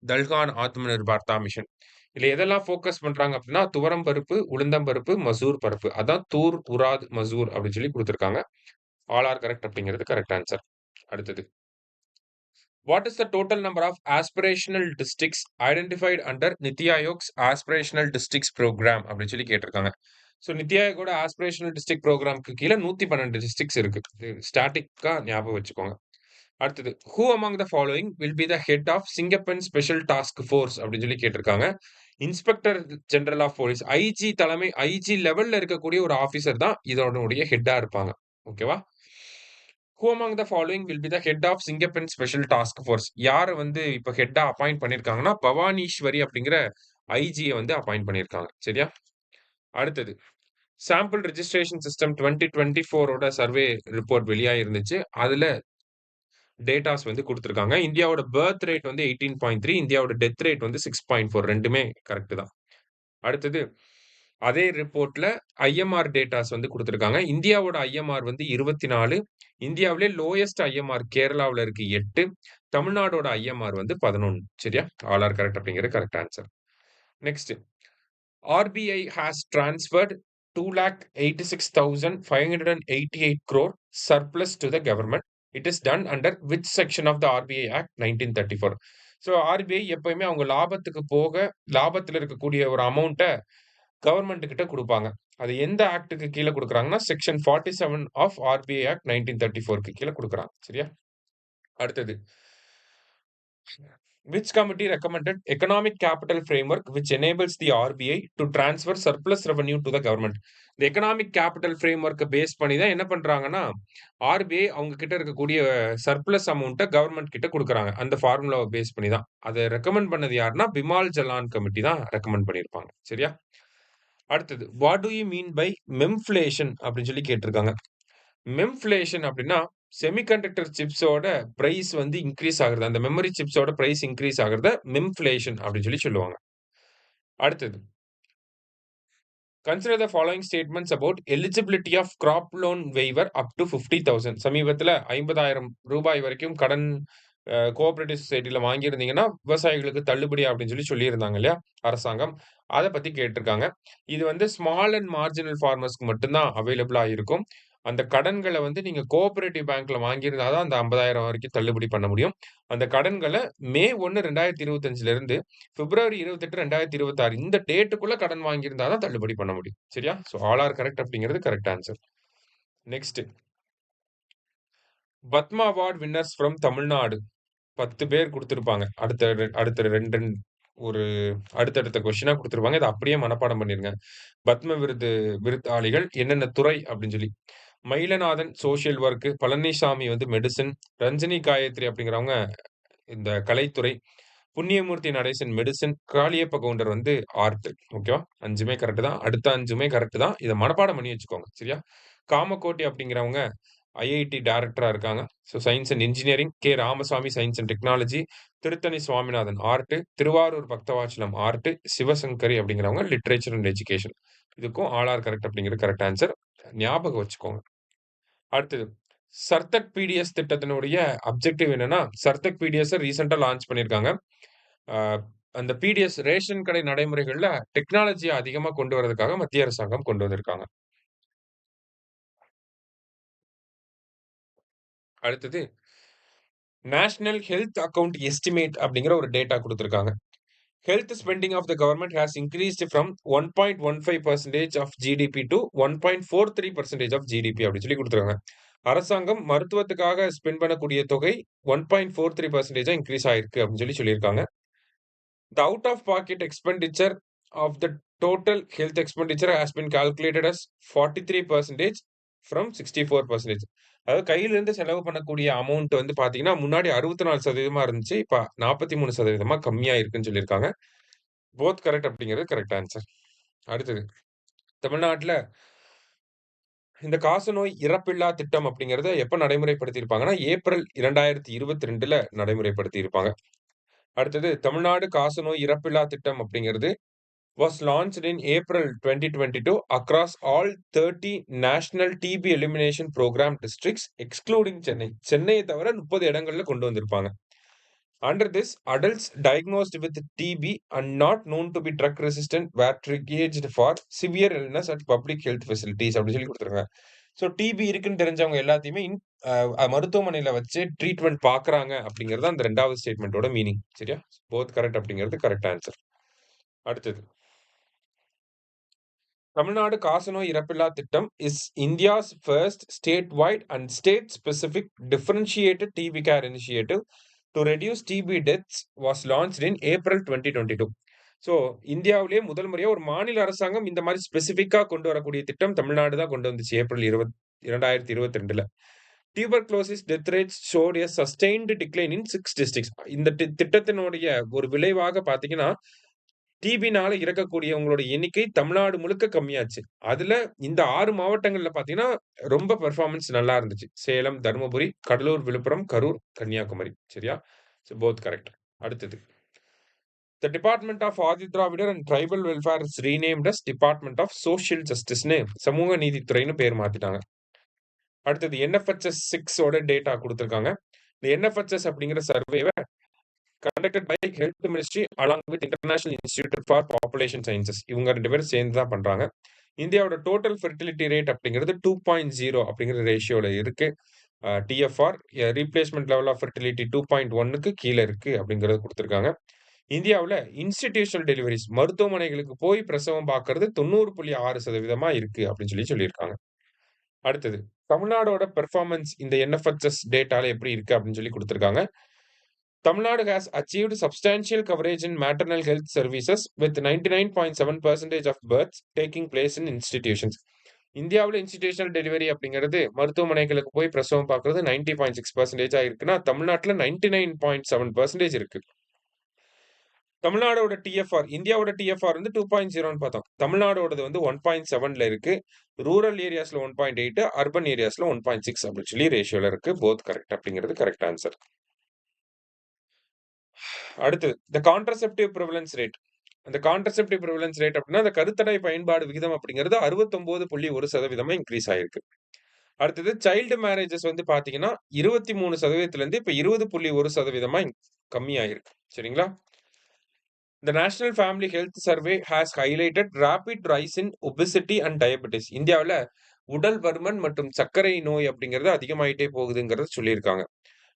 தல்ஹான் ஆத்ம நிர்பார்தா மிஷன். இதுல எதெல்லாம் ஃபோக்கஸ் பண்றாங்க அப்படின்னா, துவரம் பருப்பு, உளுந்தம் பருப்பு, மசூர் பருப்பு. அதான் தூர், உராத், மசூர் அப்படின்னு சொல்லி குடுத்திருக்காங்க. ஆல் ஆர் கரெக்ட் அப்படிங்கிறது கரெக்ட் ஆன்சர். அடுத்தது. What is the total number of aspirational districts identified under NITI Aayog's aspirational districts programme அப்படின்னு சொல்லி கேட்டிருக்காங்க. ஸோ நித்தி ஆயோகோட ஆஸ்பிரேஷனல் டிஸ்ட்ரிக்ட் புரோகிராம்க்கு கீழ 112 டிஸ்ட்ரிக்ட்ஸ் இருக்கு. இது ஸ்டாட்டிக்கா ஞாபகம் வச்சுக்கோங்க. அடுத்தது. Who among the following will be the head of Singappen special task force அப்படின்னு சொல்லி கேட்டிருக்காங்க. Inspector general of police IG தலைமை ஐஜி லெவல்ல இருக்கக்கூடிய ஒரு ஆபீசர் தான் இதனுடைய ஹெட்டா இருப்பாங்க. ஓகேவா? Who among the following will be the head of Singappen special task force. யார வந்து இப்ப ஹெட்டா அப்பாயிண்ட் பண்ணியிருக்காங்கன்னா, பவானீஸ்வரி அப்படிங்கிற ஐஜிய வந்து அப்பாயிண்ட் பண்ணியிருக்காங்க. சரியா? அடுத்தது. சாம்பிள் ரிஜிஸ்ட்ரேஷன் சிஸ்டம் 2024 ஓட சர்வே ரிப்போர்ட் வெளியாயிருந்துச்சு. அதுல டேட்டாஸ் வந்து குடுத்திருக்காங்க. இந்தியாவோட பர்த் ரேட் வந்து 18.3, இந்தியாவோட டெத் ரேட் வந்து 6.4 2மே கரெக்ட் தான். அடுத்தது அதே ரிப்போர்ட்ல ஐஎம்ஆர் டேட்டாஸ் வந்து குடுத்திருக்காங்க. இந்தியாவோட ஐஎம்ஆர் வந்து 24, இந்தியாவிலே லோயஸ்ட் ஐஎம்ஆர் கேரளாவுல இருக்கு 8, தமிழ்நாடோட ஐஎம்ஆர் வந்து 11. சரியா? ஆல் ஆர் கரெக்ட் அப்படிங்கிறது correct answer. Next. RBI has transferred 2,86,588 crore surplus to the government. It is done under which section of the RBI Act 1934? So RBI எப்பயுமே அவங்க லாபத்துக்கு போக லாபத்துல இருக்கக்கூடிய ஒரு அமௌண்ட்ட கவர்மெண்ட் கிட்ட குடுப்பாங்க. அது எந்த ஆக்ட்க்கு கீழ குடுக்குறாங்கன்னா, செக்ஷன் 47 ஆஃப் ஆர்பிஐ ஆக்ட் 1934க்கு கீழ குடுக்குறாங்க. சரியா? அடுத்தது. Which committee recommended economic capital framework which enables the RBI to transfer surplus revenue to the government? இந்த எக்கனாமிக் கேபிட்டல் ஃப்ரேம்வொர்க்க பேஸ் பண்ணி தான் என்ன பண்றாங்கன்னா, ஆர்பிஐ அவங்க கிட்ட இருக்கக்கூடிய சர்ப்ளஸ் அமௌண்ட்ட கவர்ன்மெண்ட் கிட்ட குடுக்குறாங்க. அந்த ஃபார்முலாவ பேஸ் பண்ணி தான். அத ரெக்கமெண்ட் பண்ணது யாருன்னா, பிமால் ஜலான் கமிட்டி தான் ரெக்கமெண்ட் பண்ணியிருப்பாங்க. சரியா? அடுத்தது. What do you mean by memflation அப்படின்னு சொல்லி கேட்டிருக்காங்க. மெம்ஃப்ளேஷன் அப்படின்னா, செமிகண்டக்டர் சிப்ஸோட பிரைஸ் வந்து இன்கிரீஸ் ஆகுறது. அந்த மெமரி சிப்ஸோட பிரைஸ் இன்கிரீஸ் ஆகுறத மெம்ஃப்ளேஷன் அப்படின்னு சொல்லி சொல்லுவாங்க. அடுத்தது. Consider the following statements about eligibility of crop loan waiver up to 50,000. சமீபத்தில ரூ. 50,000 வரைக்கும் கடன் கோஆப்பரேட்டிவ் சொசைட்டில வாங்கியிருந்தீங்கன்னா, விவசாயிகளுக்கு தள்ளுபடி அப்படின்னு சொல்லி சொல்லியிருந்தாங்க இல்லையா? அரசாங்கம். அத பத்தி கேட்டிருக்காங்க. இது வந்து ஸ்மால் அண்ட் மார்ஜினல் ஃபார்மர்ஸ்க்கு மட்டும் தான் அவைலபிளா இருக்கும். அந்த கடன்கள வந்து நீங்க கோஆப்பரேட்டிவ் பேங்க்ல வாங்கியிருந்தா தான் அந்த 50,000 வரைக்கும் தள்ளுபடி பண்ண முடியும். அந்த கடன்கள மே 1, 2025ல இருந்து பிப்ரவரி 28, 2026 இந்த டேட்டுக்குள்ள கடன் வாங்கியிருந்தா தான் தள்ளுபடி பண்ண முடியும். சரியா? சோ ஆல் ஆர் கரெக்ட் அப்படிங்கிறது correct answer. Next. Padma award winners from Tamil Nadu. 10 பேர் குடுத்திருப்பாங்க. அடுத்த 2 ஒரு அடுத்தடுத்த கொஸ்டினா குடுத்திருப்பாங்க. இத அப்படியே மனப்பாடம் பண்ணிருங்க. பத்ம விருதாளிகள் என்னென்ன துறை அப்படின்னு சொல்லி. மயிலநாதன் சோசியல் ஒர்க், பழனிசாமி வந்து மெடிசின், ரஞ்சனி காயத்ரி அப்படிங்கிறவங்க இந்த கலைத்துறை, புண்ணியமூர்த்தி நடேசன் மெடிசின், காளியப்ப கவுண்டர் வந்து ஆர்ட். ஓகேவா? 5மே கரெக்ட் தான். அடுத்த 5மே கரெக்ட் தான். இத மனப்பாடம் பண்ணி வச்சுக்கோங்க. சரியா? காமகோட்டி அப்படிங்கிறவங்க ஐஐடி டைரக்டரா இருக்காங்க. Science and engineering. K. Ramasamy science and technology. Tiruttani Swaminathan art. Tiruvarur Bhaktavatsalam art. Sivasankari அப்படிங்கிறவங்க லிட்டரேச்சர் அண்ட் எஜுகேஷன். இதுக்கும் ஆல் ஆர் கரெக்ட் அப்படிங்கிறது கரெக்ட் ஆன்சர். ஞாபகம் வச்சுக்கோங்க. அடுத்தது. சர்தக் பிடிஎஸ் திட்டத்தினுடைய அப்ஜெக்டிவ் என்னன்னா, சர்தக் பிடிஎஸ் ரீசென்ட்டா லான்ச் பண்ணியிருக்காங்க. அ அந்த பிடிஎஸ் ரேஷன் கடை நடைமுறைகள்ல டெக்னாலஜிய அதிகமா கொண்டு வரதுக்காக மத்திய அரசாங்கம் கொண்டு வந்திருக்காங்க. அடுத்தது. நேஷனல் ஹெல்த் அக்கவுண்ட் எஸ்டிமேட் அப்படிங்கிற ஒரு டேட்டா குடுத்திருக்காங்க. Health spending of the government has increased from 1.15% of GDP to 1.43% of GDP அப்படின்னு சொல்லி குடுத்திருக்காங்க. அரசாங்கம் மருத்துவத்துக்காக ஸ்பெண்ட் பண்ணக்கூடிய தொகை 1.43% இன்கிரீஸ் ஆயிருக்கு அப்படின்னு சொல்லி சொல்லியிருக்காங்க. The out of pocket expenditure of the total health expenditure has been calculated as 43% from 64%. அதாவது கையிலிருந்து செலவு பண்ணக்கூடிய அமௌண்ட் வந்து பார்த்தீங்கன்னா, முன்னாடி 64% இருந்துச்சு. இப்ப 43% கம்மியா இருக்குன்னு சொல்லியிருக்காங்க. போத் கரெக்ட் அப்படிங்கிறது கரெக்ட் ஆன்சர். அடுத்தது. தமிழ்நாட்டுல இந்த காசநோய் இறப்பில்லா திட்டம் அப்படிங்கிறத எப்ப நடைமுறைப்படுத்தியிருப்பாங்கன்னா, ஏப்ரல் 2022ல நடைமுறைப்படுத்தியிருப்பாங்க. அடுத்தது தமிழ்நாடு காசநோய் இறப்பில்லா திட்டம் அப்படிங்கிறது was launched in April 2022 across all 30 national TB elimination program districts excluding Chennai. சென்னையை தவிர 30 இடங்கள்ல கொண்டு வந்திருப்பாங்க. Under this, adults diagnosed with TB and not known to be drug resistant were triaged for severe illness at public health facilities அப்படின்னு சொல்லி கொடுத்துருக்காங்க. So DP இருக்குன்னு தெரிஞ்சவங்க எல்லாத்தையுமே மருத்துவமனையில வச்சு ட்ரீட்மெண்ட் பார்க்குறாங்க அப்படிங்கிறது அந்த 2வது ஸ்டேட்மெண்ட்டோட மீனிங். சரியா? போத் கரெக்ட் அப்படிங்கிறது கரெக்ட் ஆன்சர். அடுத்தது. தமிழ்நாடு காசநோய் இறப்பில்லா திட்டம் is India's first state wide and state specific differentiated TB care initiative to reduce TB deaths was launched in April 2022. So இந்தியாவிலேயே முதல் முறையா ஒரு மாநில அரசாங்கம் இந்த மாதிரி ஸ்பெசிஃபிக்கா கொண்டு வரக்கூடிய திட்டம் தமிழ்நாடு தான் கொண்டு வந்துச்சு ஏப்ரல் 2022ல. Tuberculosis death rates showed a sustained decline in 6 districts. இந்த திட்டத்தினுடைய ஒரு விளைவாக பார்த்தீங்கன்னா, டிபினால இறக்கக்கூடியவங்களோட எண்ணிக்கை தமிழ்நாடு முழுக்க கம்மியாச்சு. அதுல இந்த 6 மாவட்டங்கள்ல பார்த்தீங்கன்னா, ரொம்ப பெர்ஃபார்மன்ஸ் நல்லா இருந்துச்சு. சேலம், தர்மபுரி, கடலூர், விழுப்புரம், கரூர், கன்னியாகுமரி. சரியா? So both correct. அடுத்தது. The Department of Adi Dravidar and Tribal Welfare is renamed as Department of Social Justiceன்னு சமூக நீதித்துறைன்னு பேர் மாத்திட்டாங்க. அடுத்தது NFHS 6 ஓட டேட்டா குடுத்திருக்காங்க. இந்த NFHS அப்படிங்கிற சர்வேவ conducted by Health Ministry along with International Institute for Population Sciences. இவங்க 2 பேரும் சேர்ந்து தான் பண்றாங்க. இந்தியாவோட டோட்டல் ஃபெர்டிலிட்டி ரேட் அப்படிங்கிறது 2.0 அப்படிங்கிற ரேஷியோல இருக்கு. TFR replacement level of fertility 2.1க்கு கீழ இருக்கு அப்படிங்கிறது குடுத்திருக்காங்க. இந்தியாவுல இன்ஸ்டிடியூஷனல் டெலிவரீஸ் மருத்துவமனைகளுக்கு போய் பிரசவம் பார்க்கிறது 90.6% இருக்கு அப்படின்னு சொல்லியிருக்காங்க. அடுத்தது தமிழ்நாடோட பெர்ஃபார்மன்ஸ் இந்த என்எஃப்ஹெச்எஸ் டேட்டால எப்படி இருக்கு அப்படின்னு சொல்லி குடுத்திருக்காங்க. Tamil Nadu has achieved substantial coverage in maternal health services with 99.7% of births taking place in institutions. இந்தியாவுல இன்ஸ்டிடியூஷனல் டெலிவரி அப்படிங்கிறது மருத்துவமனைகளுக்கு போய் பிரசவம் பார்க்கிறது 90.6% இருக்குன்னா தமிழ்நாட்டுல 99.7% இருக்கு. தமிழ்நாடோட டிஎஃப்ஆர் இந்தியாவோட டிஎஃப்ஆர் வந்து 2.0ன்னு பார்த்தோம். தமிழ்நாடோடது வந்து 1.7ல இருக்கு. ரூரல் ஏரியாஸ்ல 1.8, அர்பன் ஏரியாஸ்ல 1.6 அப்படின்னு சொல்லி ரேஷியோல இருக்கு. போத் கரெக்ட் அப்படிங்கிறது கரெக்ட் ஆன்சர். அடுத்து த கான்ட்ரசெப்டிவ் பிரிவலன்ஸ் ரேட். அந்த கான்ட்ரசெப்டிவ் பிரிவலன்ஸ் ரேட் அப்படின்னா அந்த கருத்தடை பயன்பாடு விகிதம் அப்படிங்கிறது 69.1% இன்க்ரீஸ் ஆயிருக்கு. அடுத்தது சைல்டு மேரேஜஸ் வந்து பாத்தீங்கன்னா 23%லேருந்து இப்ப 20.1% கம்மியாயிருக்கு. சரிங்களா? The National Family Health Survey has highlighted rapid rise in obesity and diabetes. இந்தியாவுல உடல் பருமன் மற்றும் சர்க்கரை நோய் அப்படிங்கிறது அதிகமாயிட்டே போகுதுங்கிறத சொல்லியிருக்காங்க.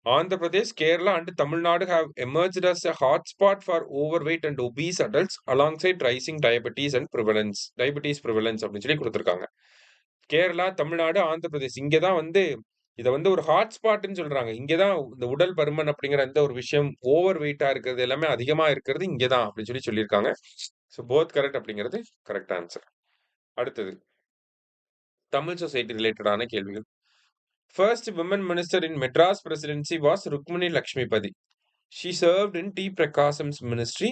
Andhra Pradesh, Kerala and Tamil Nadu have emerged as a hotspot for overweight and obese adults alongside rising diabetes prevalence அப்படின்னு சொல்லி கொடுத்திருக்காங்க. கேரளா, தமிழ்நாடு, ஆந்திர பிரதேஷ் இங்க தான் வந்து இத வந்து ஒரு ஹாட்ஸ்பாட்ன்னு சொல்றாங்க. இங்க தான் இந்த உடல் பருமன் அப்படிங்கிற அந்த ஒரு விஷயம் ஓவர் வெயிட்டா இருக்கிறது எல்லாமே அதிகமா இருக்கிறது இங்க தான் அப்படின்னு சொல்லியிருக்காங்க. ஸோ போத் கரெக்ட் அப்படிங்கிறது கரெக்ட் ஆன்சர். அடுத்தது தமிழ் சொசைட்டி ரிலேட்டடான கேள்விகள். First women minister in Madras presidency was Rukmini Lakshmipati. She served in T. Prakasam's ministry.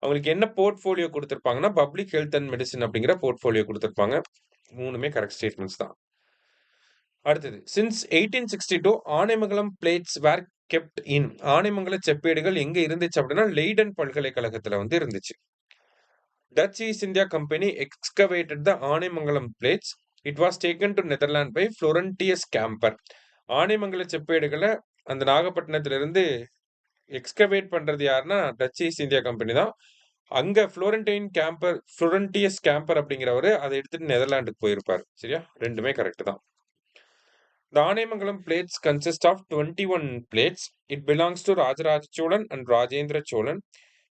அவங்களுக்கு என்ன போர்ட்ஃபோலியோ கொடுத்திருப்பாங்கன்னா பப்ளிக் ஹெல்த் அண்ட் மெடிசின் அப்படிங்கிற போர்ட்ஃபோலியோ கொடுத்திருப்பாங்க. மூணுமே கரெக்ட் ஸ்டேட்மெண்ட்ஸ் தான். அடுத்தது since 1862 Anaimangalam plates were kept in. Anaimangala செப்பேடுகள் எங்க இருந்துச்சு அப்படின்னா லெய்டன் பல்கலைக்கழகத்துல வந்து இருந்துச்சு. Dutch East India Company excavated the Anaimangalam plates. It was taken to Netherlands by Florentius Camper. Anaimangala செப்பேடுகளை அந்த நாகப்பட்டினத்திலிருந்து எக்ஸ்கவேட் பண்றது யாருன்னா டச் ஈஸ்ட் இந்தியா கம்பெனி தான். அங்க ஃப்ளோரண்டியஸ் கேம்பர் அப்படிங்கிறவரு அதை எடுத்துட்டு நெதர்லாண்டுக்கு போயிருப்பாரு. சரியா? ரெண்டுமே கரெக்ட் தான். The Anaimangalam plates consist of 21 plates. It belongs to Rajaraja Cholan and Rajendra Cholan.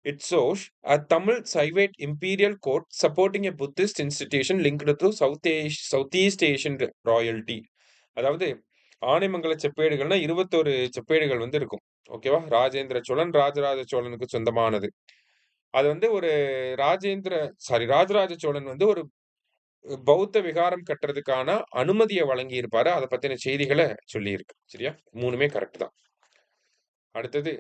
It shows a Tamil Saivate imperial court supporting a Buddhist institution linked to Southeast Asian royalty. அதாவது ஆனைமங்கல செப்பேடுகள்னா 21 செப்பேடுகள் வந்து இருக்கும். ஓகேவா? ராஜேந்திர சோழன், ராஜராஜ சோழனுக்கு சொந்தமானது. அது வந்து ஒரு ராஜராஜ சோழன் வந்து ஒரு பௌத்த விகாரம் கட்டுறதுக்கான அனுமதியை வழங்கி இருப்பாரு. அதை பத்தின செய்திகளை சொல்லி இருக்கு. சரியா? மூணுமே கரெக்ட் தான். அடுத்தது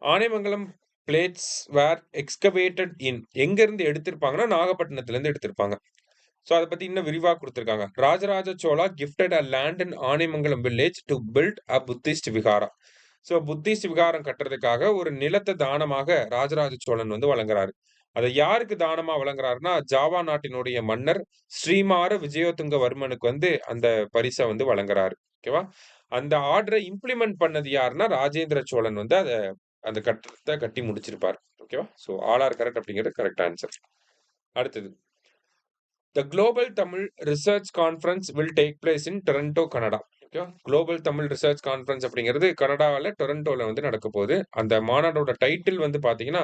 ஆனைமங்கலம் பிளேட்ஸ் வேர் எக்ஸ்கவேட்டட் இன் எங்க இருந்து எடுத்திருப்பாங்கன்னா நாகப்பட்டினத்துல இருந்து எடுத்திருப்பாங்க. ஸோ அதை பத்தி இன்னும் விரிவாக கொடுத்திருக்காங்க. Rajaraja Chola gifted a land in Anaimangalam village to build a Buddhist vihara. So Buddhist விகாரம் கட்டுறதுக்காக ஒரு நிலத்தை தானமாக ராஜராஜ சோழன் வந்து வழங்குறாரு. அதை யாருக்கு தானமா வழங்குறாருன்னா ஜாவா நாட்டினுடைய மன்னர் ஸ்ரீமார விஜயோதுங்கவர்மனுக்கு வந்து அந்த பரிசை வந்து வழங்குறாரு. ஓகேவா? அந்த ஆர்டரை இம்ப்ளிமெண்ட் பண்ணது யாருன்னா ராஜேந்திர சோழன் வந்து அந்த கட்டத்தை கட்டி முடிச்சிருப்பார். ஓகேவா? ஸோ ஆல் ஆர் கரெக்ட் அப்படிங்கிறது கரெக்ட் ஆன்சர். அடுத்தது The Global Tamil Research Conference will take place in Toronto, Canada. Okay, global Tamil research conference அப்படிங்கிறது கனடாவில் டொரண்டோவில் வந்து நடக்க போகுது. அந்த மாநாடோட டைட்டில் வந்து பார்த்தீங்கன்னா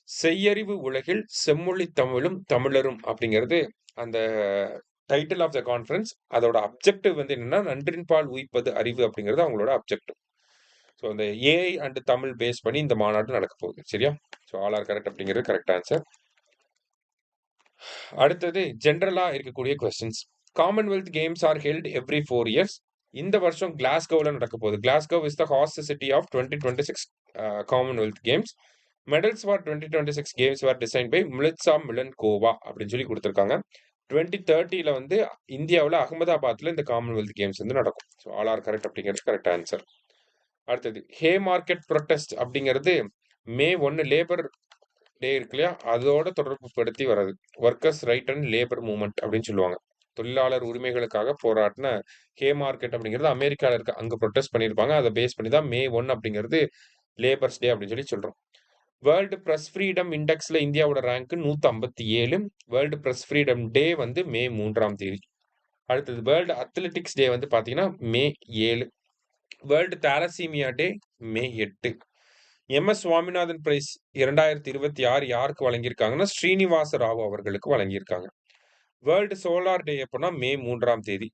செய்யறிவு உலகில் செம்மொழி தமிழும் தமிழரும் அப்படிங்கிறது அந்த டைட்டில் ஆஃப் த கான்ஃபரன்ஸ். அதோட அப்ஜெக்டிவ் வந்து என்னன்னா நன்றின்பால் உயிப்பது அறிவு அப்படிங்கிறது அவங்களோட அப்ஜெக்டிவ். ஸோ அந்த ஏஐ அண்ட் தமிழ் பேஸ் பண்ணி இந்த மாநாடு நடக்க போகுது. சரியா? ஸோ ஆல் ஆர் கரெக்ட் அப்படிங்கிறது கரெக்ட் ஆன்சர். அடுத்தது ஜென்ரலா இருக்கக்கூடிய questions. Commonwealth Games are held every 4 years. இந்த வருஷம் கிளாஸ்கோவில் நடக்க போகுது. Glasgow is the host city of 2026 Commonwealth Games. Medals for 2026 games are design by மிலிட்சா மிலன்கோவா அப்படின்னு சொல்லி கொடுத்துருக்காங்க. 2030ல வந்து இந்தியாவில் அகமதாபாத்ல இந்த காமன்வெல்த் கேம்ஸ் வந்து நடக்கும். ஸோ ஆல் ஆர் கரெக்ட் அப்படிங்கிறது கரெக்ட் ஆன்சர். அடுத்தது ஹே மார்க்கெட் ப்ரொட்டஸ்ட் அப்படிங்கிறது May 1 லேபர் டே இருக்கு இல்லையா, அதோட தொடர்பு படுத்தி வர்றது. Workers right and labour movement அப்படின்னு சொல்லுவாங்க. தொழிலாளர் உரிமைகளுக்காக போராட்டின ஹே மார்க்கெட் அப்படிங்கிறது அமெரிக்காவில் இருக்க அங்கே ப்ரொட்டஸ்ட் பண்ணியிருப்பாங்க. அதை பேஸ் பண்ணி தான் May 1 அப்படிங்கிறது லேபர்ஸ் டே அப்படின்னு சொல்லி சொல்கிறோம். வேர்ல்டு ப்ரெஸ் ஃப்ரீடம் இண்டெக்ஸில் இந்தியாவோட rank 157. World press freedom day வந்து May 3. அடுத்தது வேர்ல்டு அத்லெட்டிக்ஸ் டே வந்து பார்த்தீங்கன்னா May 7. வேர்ல்டு தாலசீமியா டே May 8. எம்.எஸ். சுவாமிநாதன் பிரைஸ் 2026 யாருக்கு வழங்கியிருக்காங்கன்னா, ஸ்ரீனிவாச ராவ் அவர்களுக்கு வழங்கியிருக்காங்க. வேர்ல்டு சோலார் டே எப்பன்னா மே 3ஆம் தேதி.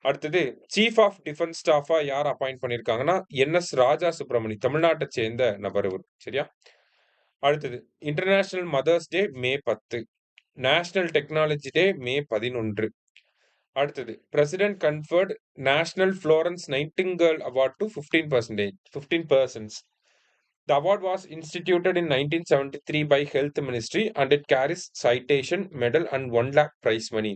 அடுத்தது சீஃப் ஆஃப் டிஃபென்ஸ் ஸ்டாஃபா யார் அப்பாயிண்ட் பண்ணியிருக்காங்கன்னா, என்.எஸ். ராஜா சுப்ரமணி தமிழ்நாட்டை சேர்ந்த நபர் இவர். சரியா? அடுத்தது இன்டர்நேஷனல் மதர்ஸ் டே மே 10. நேஷனல் டெக்னாலஜி டே மே 11. அடுத்தது president conferred national Florence Nightingale award to 15 persons. The award was instituted in 1973 by Health Ministry and it carries citation, medal and 1 lakh prize money.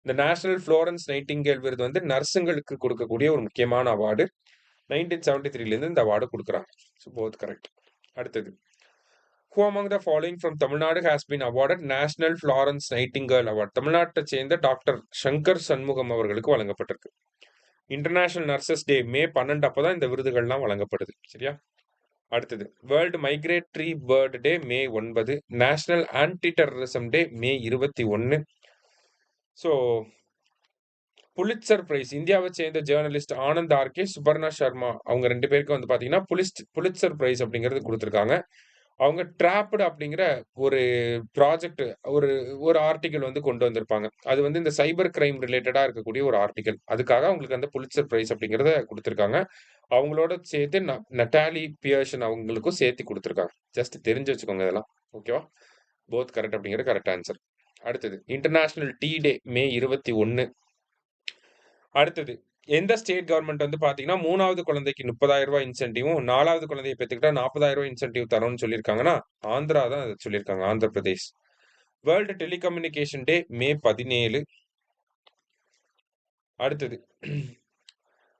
இந்த national Florence Nightingale விருது வந்து நர்ஸுங்களுக்கு கொடுக்கக்கூடிய ஒரு முக்கியமான award. 1973லேருந்து இந்த award கொடுக்குறாங்க. So both correct. அடுத்தது Who among the following from Tamil Nadu has been awarded National Florence Nightingale Award? தமிழ்நாட்டை சேர்ந்த டாக்டர் சங்கர் சண்முகம் அவர்களுக்கு வழங்கப்பட்டிருக்கு. இன்டர்நேஷனல் நர்சஸ் டே மே 12 அப்பதான் இந்த விருதுகள்லாம் வழங்கப்படுது. சரியா? அடுத்தது வேர்ல்டு மைக்ரேட்டரி பேர்ட் டே மே 9. நேஷனல் ஆன்டி டெரரிசம் டே மே 21. ஸோ புலிட்சர் பிரைஸ் இந்தியாவை சேர்ந்த ஜேர்னலிஸ்ட் ஆனந்த் ஆர்கே, சுபர்ணா சர்மா அவங்க 2 பேருக்கு வந்து பார்த்தீங்கன்னா புலிட்சர் பிரைஸ் அப்படிங்கிறது கொடுத்துருக்காங்க. அவங்க ட்ராப்டு அப்படிங்கிற ஒரு ப்ராஜெக்ட் ஒரு ஒரு ஆர்டிக்கல் வந்து கொண்டு வந்திருப்பாங்க. அது வந்து இந்த சைபர் கிரைம் ரிலேட்டடா இருக்கக்கூடிய ஒரு ஆர்டிக்கல். அதுக்காக அவங்களுக்கு அந்த புலிட்சர் பிரைஸ் அப்படிங்கிறத கொடுத்துருக்காங்க. அவங்களோட சேர்த்து நட்டாலி பியர்சன் அவங்களுக்கும் சேர்த்து கொடுத்துருக்காங்க. ஜஸ்ட் தெரிஞ்சு வச்சுக்கோங்க இதெல்லாம். ஓகேவா? போத் கரெக்ட் அப்படிங்கிறது கரெக்ட் ஆன்சர். அடுத்தது இன்டர்நேஷனல் டீ டே மே 21. அடுத்தது எந்த ஸ்டேட் கவர்மெண்ட் வந்து பாத்தீங்கன்னா 3வது குழந்தைக்கு 30,000 ரூபாய் இன்சென்டிவும் 4வது குழந்தையை பெற்றுக்கிட்டா 40,000 ரூபாய் இன்சென்டிவ் தரோம்னு சொல்லியிருக்காங்கன்னா ஆந்திரா தான் அதை சொல்லியிருக்காங்க. Andhra Pradesh. World telecommunication day May 17. அடுத்தது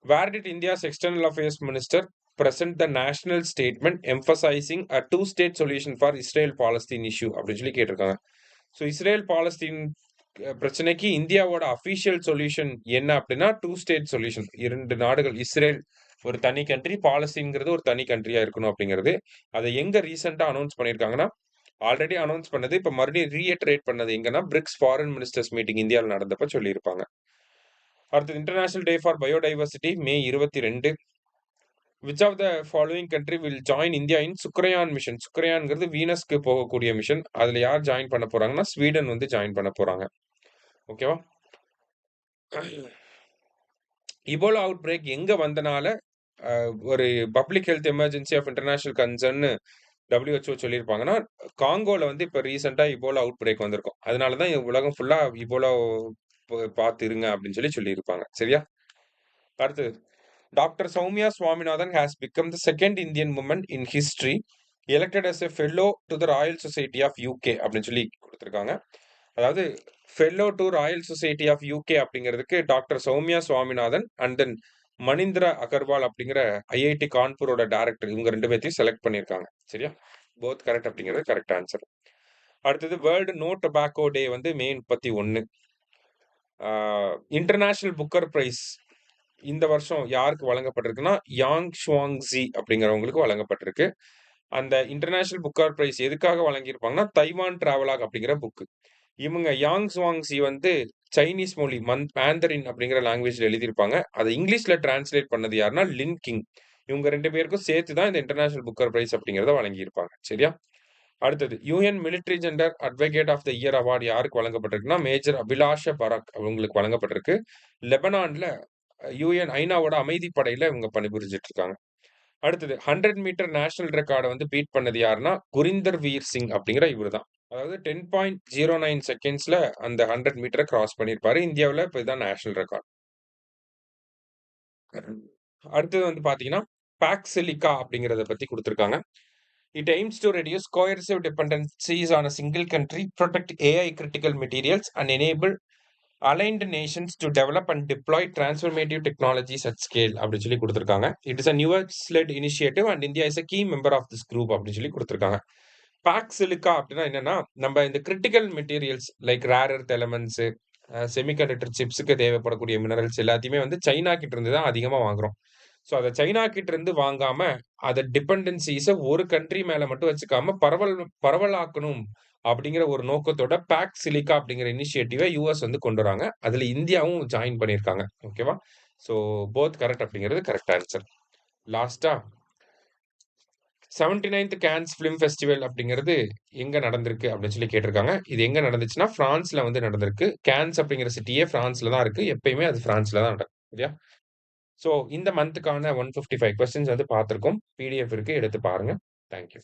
where did India's external affairs minister present the national statement emphasizing a two-state solution for Israel-Palestine issue அப்படின்னு சொல்லி கேட்டிருக்காங்க. ஸோ இஸ்ரேல் பாலஸ்தீன் பிரச்சனைக்கு இந்தியாவோட அஃபீஷியல் சொல்யூஷன் என்ன அப்படின்னா 2 ஸ்டேட் சொல்யூஷன். 2 நாடுகள், இஸ்ரேல் ஒரு தனி கண்ட்ரி, பாலஸ்தீன்ங்கிறது ஒரு தனி கண்ட்ரியா இருக்கணும் அப்படிங்கிறது. அதை எங்க ரீசெண்டா அனௌன்ஸ் பண்ணியிருக்காங்கன்னா, ஆல்ரெடி அனௌன்ஸ் பண்ணது இப்ப மறுபடியும் ரீஎட்ரேட் பண்ணது எங்கன்னா பிரிக்ஸ் ஃபாரின் மினிஸ்டர்ஸ் மீட்டிங் இந்தியாவில் நடந்தப்ப சொல்லியிருப்பாங்க. அடுத்தது international day for biodiversity May 22. Which of the following country will join India in Shukrayaan mission? சுக்ரயான்ங்கிறது வீனஸ்க்கு போகக்கூடிய மிஷன். அதுல யார் ஜாயின் பண்ண போறாங்கன்னா ஸ்வீடன் வந்து ஜாயின் பண்ண போறாங்க. ஓகேவா? இபோலா அவுட் பிரேக் எங்க வந்தனால ஒரு public health emergency of international concern WHO சொல்லியிருப்பாங்கன்னா, காங்கோல வந்து இப்ப ரீசெண்டா இபோலா அவுட் பிரேக் வந்திருக்கும். அதனாலதான் உலகம் ஃபுல்லா இபோலா பார்த்து இருங்க அப்படின்னு சொல்லியிருப்பாங்க. சரியா? அடுத்தது doctor Soumya Swaminathan has become the second Indian woman in history elected as a fellow to the Royal Society of UK அப்படின்னு சொல்லி கொடுத்துருக்காங்க. அதாவது fellow to royal society of UK அப்படிங்கிறதுக்கு doctor Soumya Swaminathan and then Manindra Agarwal அப்படிங்கிற ஐஐடி கான்பூரோட டைரக்டர் இவங்க 2 பேர்த்தையும் செலக்ட் பண்ணியிருக்காங்க. சரியா? போத் கரெக்ட் அப்படிங்கிறது கரெக்ட் ஆன்சர். அடுத்தது வேர்ல்டு நோ டொபாக்கோ டே வந்து மே 31. இன்டர்நேஷனல் புக்கர் பிரைஸ் இந்த வருஷம் யாருக்கு வழங்கப்பட்டிருக்குன்னா யாங் ஷுவாங்ஸி அப்படிங்கிறவங்களுக்கு வழங்கப்பட்டிருக்கு. அந்த இன்டர்நேஷனல் புக்கர் பிரைஸ் எதுக்காக வழங்கியிருப்பாங்கன்னா தைவான் டிராவலாக் அப்படிங்கிற புக்கு. இவங்க யாங் சுவாங்ஸி வந்து சைனீஸ் மொழி மேந்தரின் அப்படிங்கிற லாங்குவேஜ்ல எழுதியிருப்பாங்க. அதை இங்கிலீஷ்ல டிரான்ஸ்லேட் பண்ணது யாருன்னா லின் கிங். இவங்க 2 பேருக்கும் சேர்த்து தான் இந்த இன்டர்நேஷனல் புக்கர் பிரைஸ் அப்படிங்கிறத வழங்கியிருப்பாங்க. சரியா? அடுத்தது UN military gender advocate of the year award யாருக்கு வழங்கப்பட்டிருக்குன்னா மேஜர் அபிலாஷ பராக் அவங்களுக்கு வழங்கப்பட்டிருக்கு. லெபனான்ல யூஎன் ஐநாவோட அமைதி படையில இவங்க பணிபுரிஞ்சிட்டு இருக்காங்க. அடுத்தது 100 மீட்டர் நேஷனல் ரெக்கார்டை வந்து பீட் பண்ணது யாருன்னா குரிந்தர் வீர் சிங் அப்படிங்கிற இவர் தான். அதாவது 10.09 செகண்ட்ஸ்ல அந்த 100 மீட்டரை கிராஸ் பண்ணியிருப்பாரு. இந்தியாவில் இப்போ இதுதான் நேஷனல் ரெக்கார்ட். அடுத்தது வந்து பாத்தீங்கன்னா பாக்சிலிகா அப்படிங்கிறத பத்தி கொடுத்துருக்காங்க. It AIIMS to reduce coercive dependencies on a single country, protect AI critical materials and enable aligned nations to develop and deploy transformative technologies at scale அப்படின்னு சொல்லி கொடுத்துருக்காங்க. It is a US-led initiative and India is a key member of this group அப்படின்னு சொல்லி கொடுத்துருக்காங்க. பாக்சிலிகா அப்படின்னா என்னன்னா, நம்ம இந்த critical materials like rare earth elements, semiconductor சிப்ஸுக்கு தேவைப்படக்கூடிய மினரல்ஸ் எல்லாத்தையுமே வந்து சைனா கிட்ட இருந்து தான் அதிகமா வாங்குறோம். ஸோ அதை சைனா கிட்ட இருந்து வாங்காம அதை டிபெண்டன்சிஸை ஒரு கண்ட்ரி மேல மட்டும் வச்சுக்காம பரவலாக்கணும் அப்படிங்கிற ஒரு நோக்கத்தோட பேக் சிலிக்கா அப்படிங்கிற இனிஷியேட்டிவை யூஎஸ் வந்து கொண்டு வராங்க. அதுல இந்தியாவும் ஜாயின் பண்ணியிருக்காங்க. ஓகேவா? ஸோ போத் கரெக்ட் அப்படிங்கிறது கரெக்ட் ஆன்சர். லாஸ்டா 79த் கான்ஸ் ஃபிலிம் ஃபெஸ்டிவல் அப்படிங்கிறது எங்க நடந்திருக்கு அப்படின்னு சொல்லி கேட்டிருக்காங்க. இது எங்க நடந்துச்சுன்னா, பிரான்ஸ்ல வந்து நடந்திருக்கு. கான்ஸ் அப்படிங்கிற சிட்டியே பிரான்ஸ்ல தான் இருக்கு. எப்பயுமே அது பிரான்ஸ்ல தான் நடக்கும். சரியா? ஸோ இந்த மந்த்துக்கான 155 கொஸ்டின்ஸ் வந்து பார்த்திருக்கோம். பிடிஎஃப் இருக்கு. எடுத்து பாருங்க. Thank you.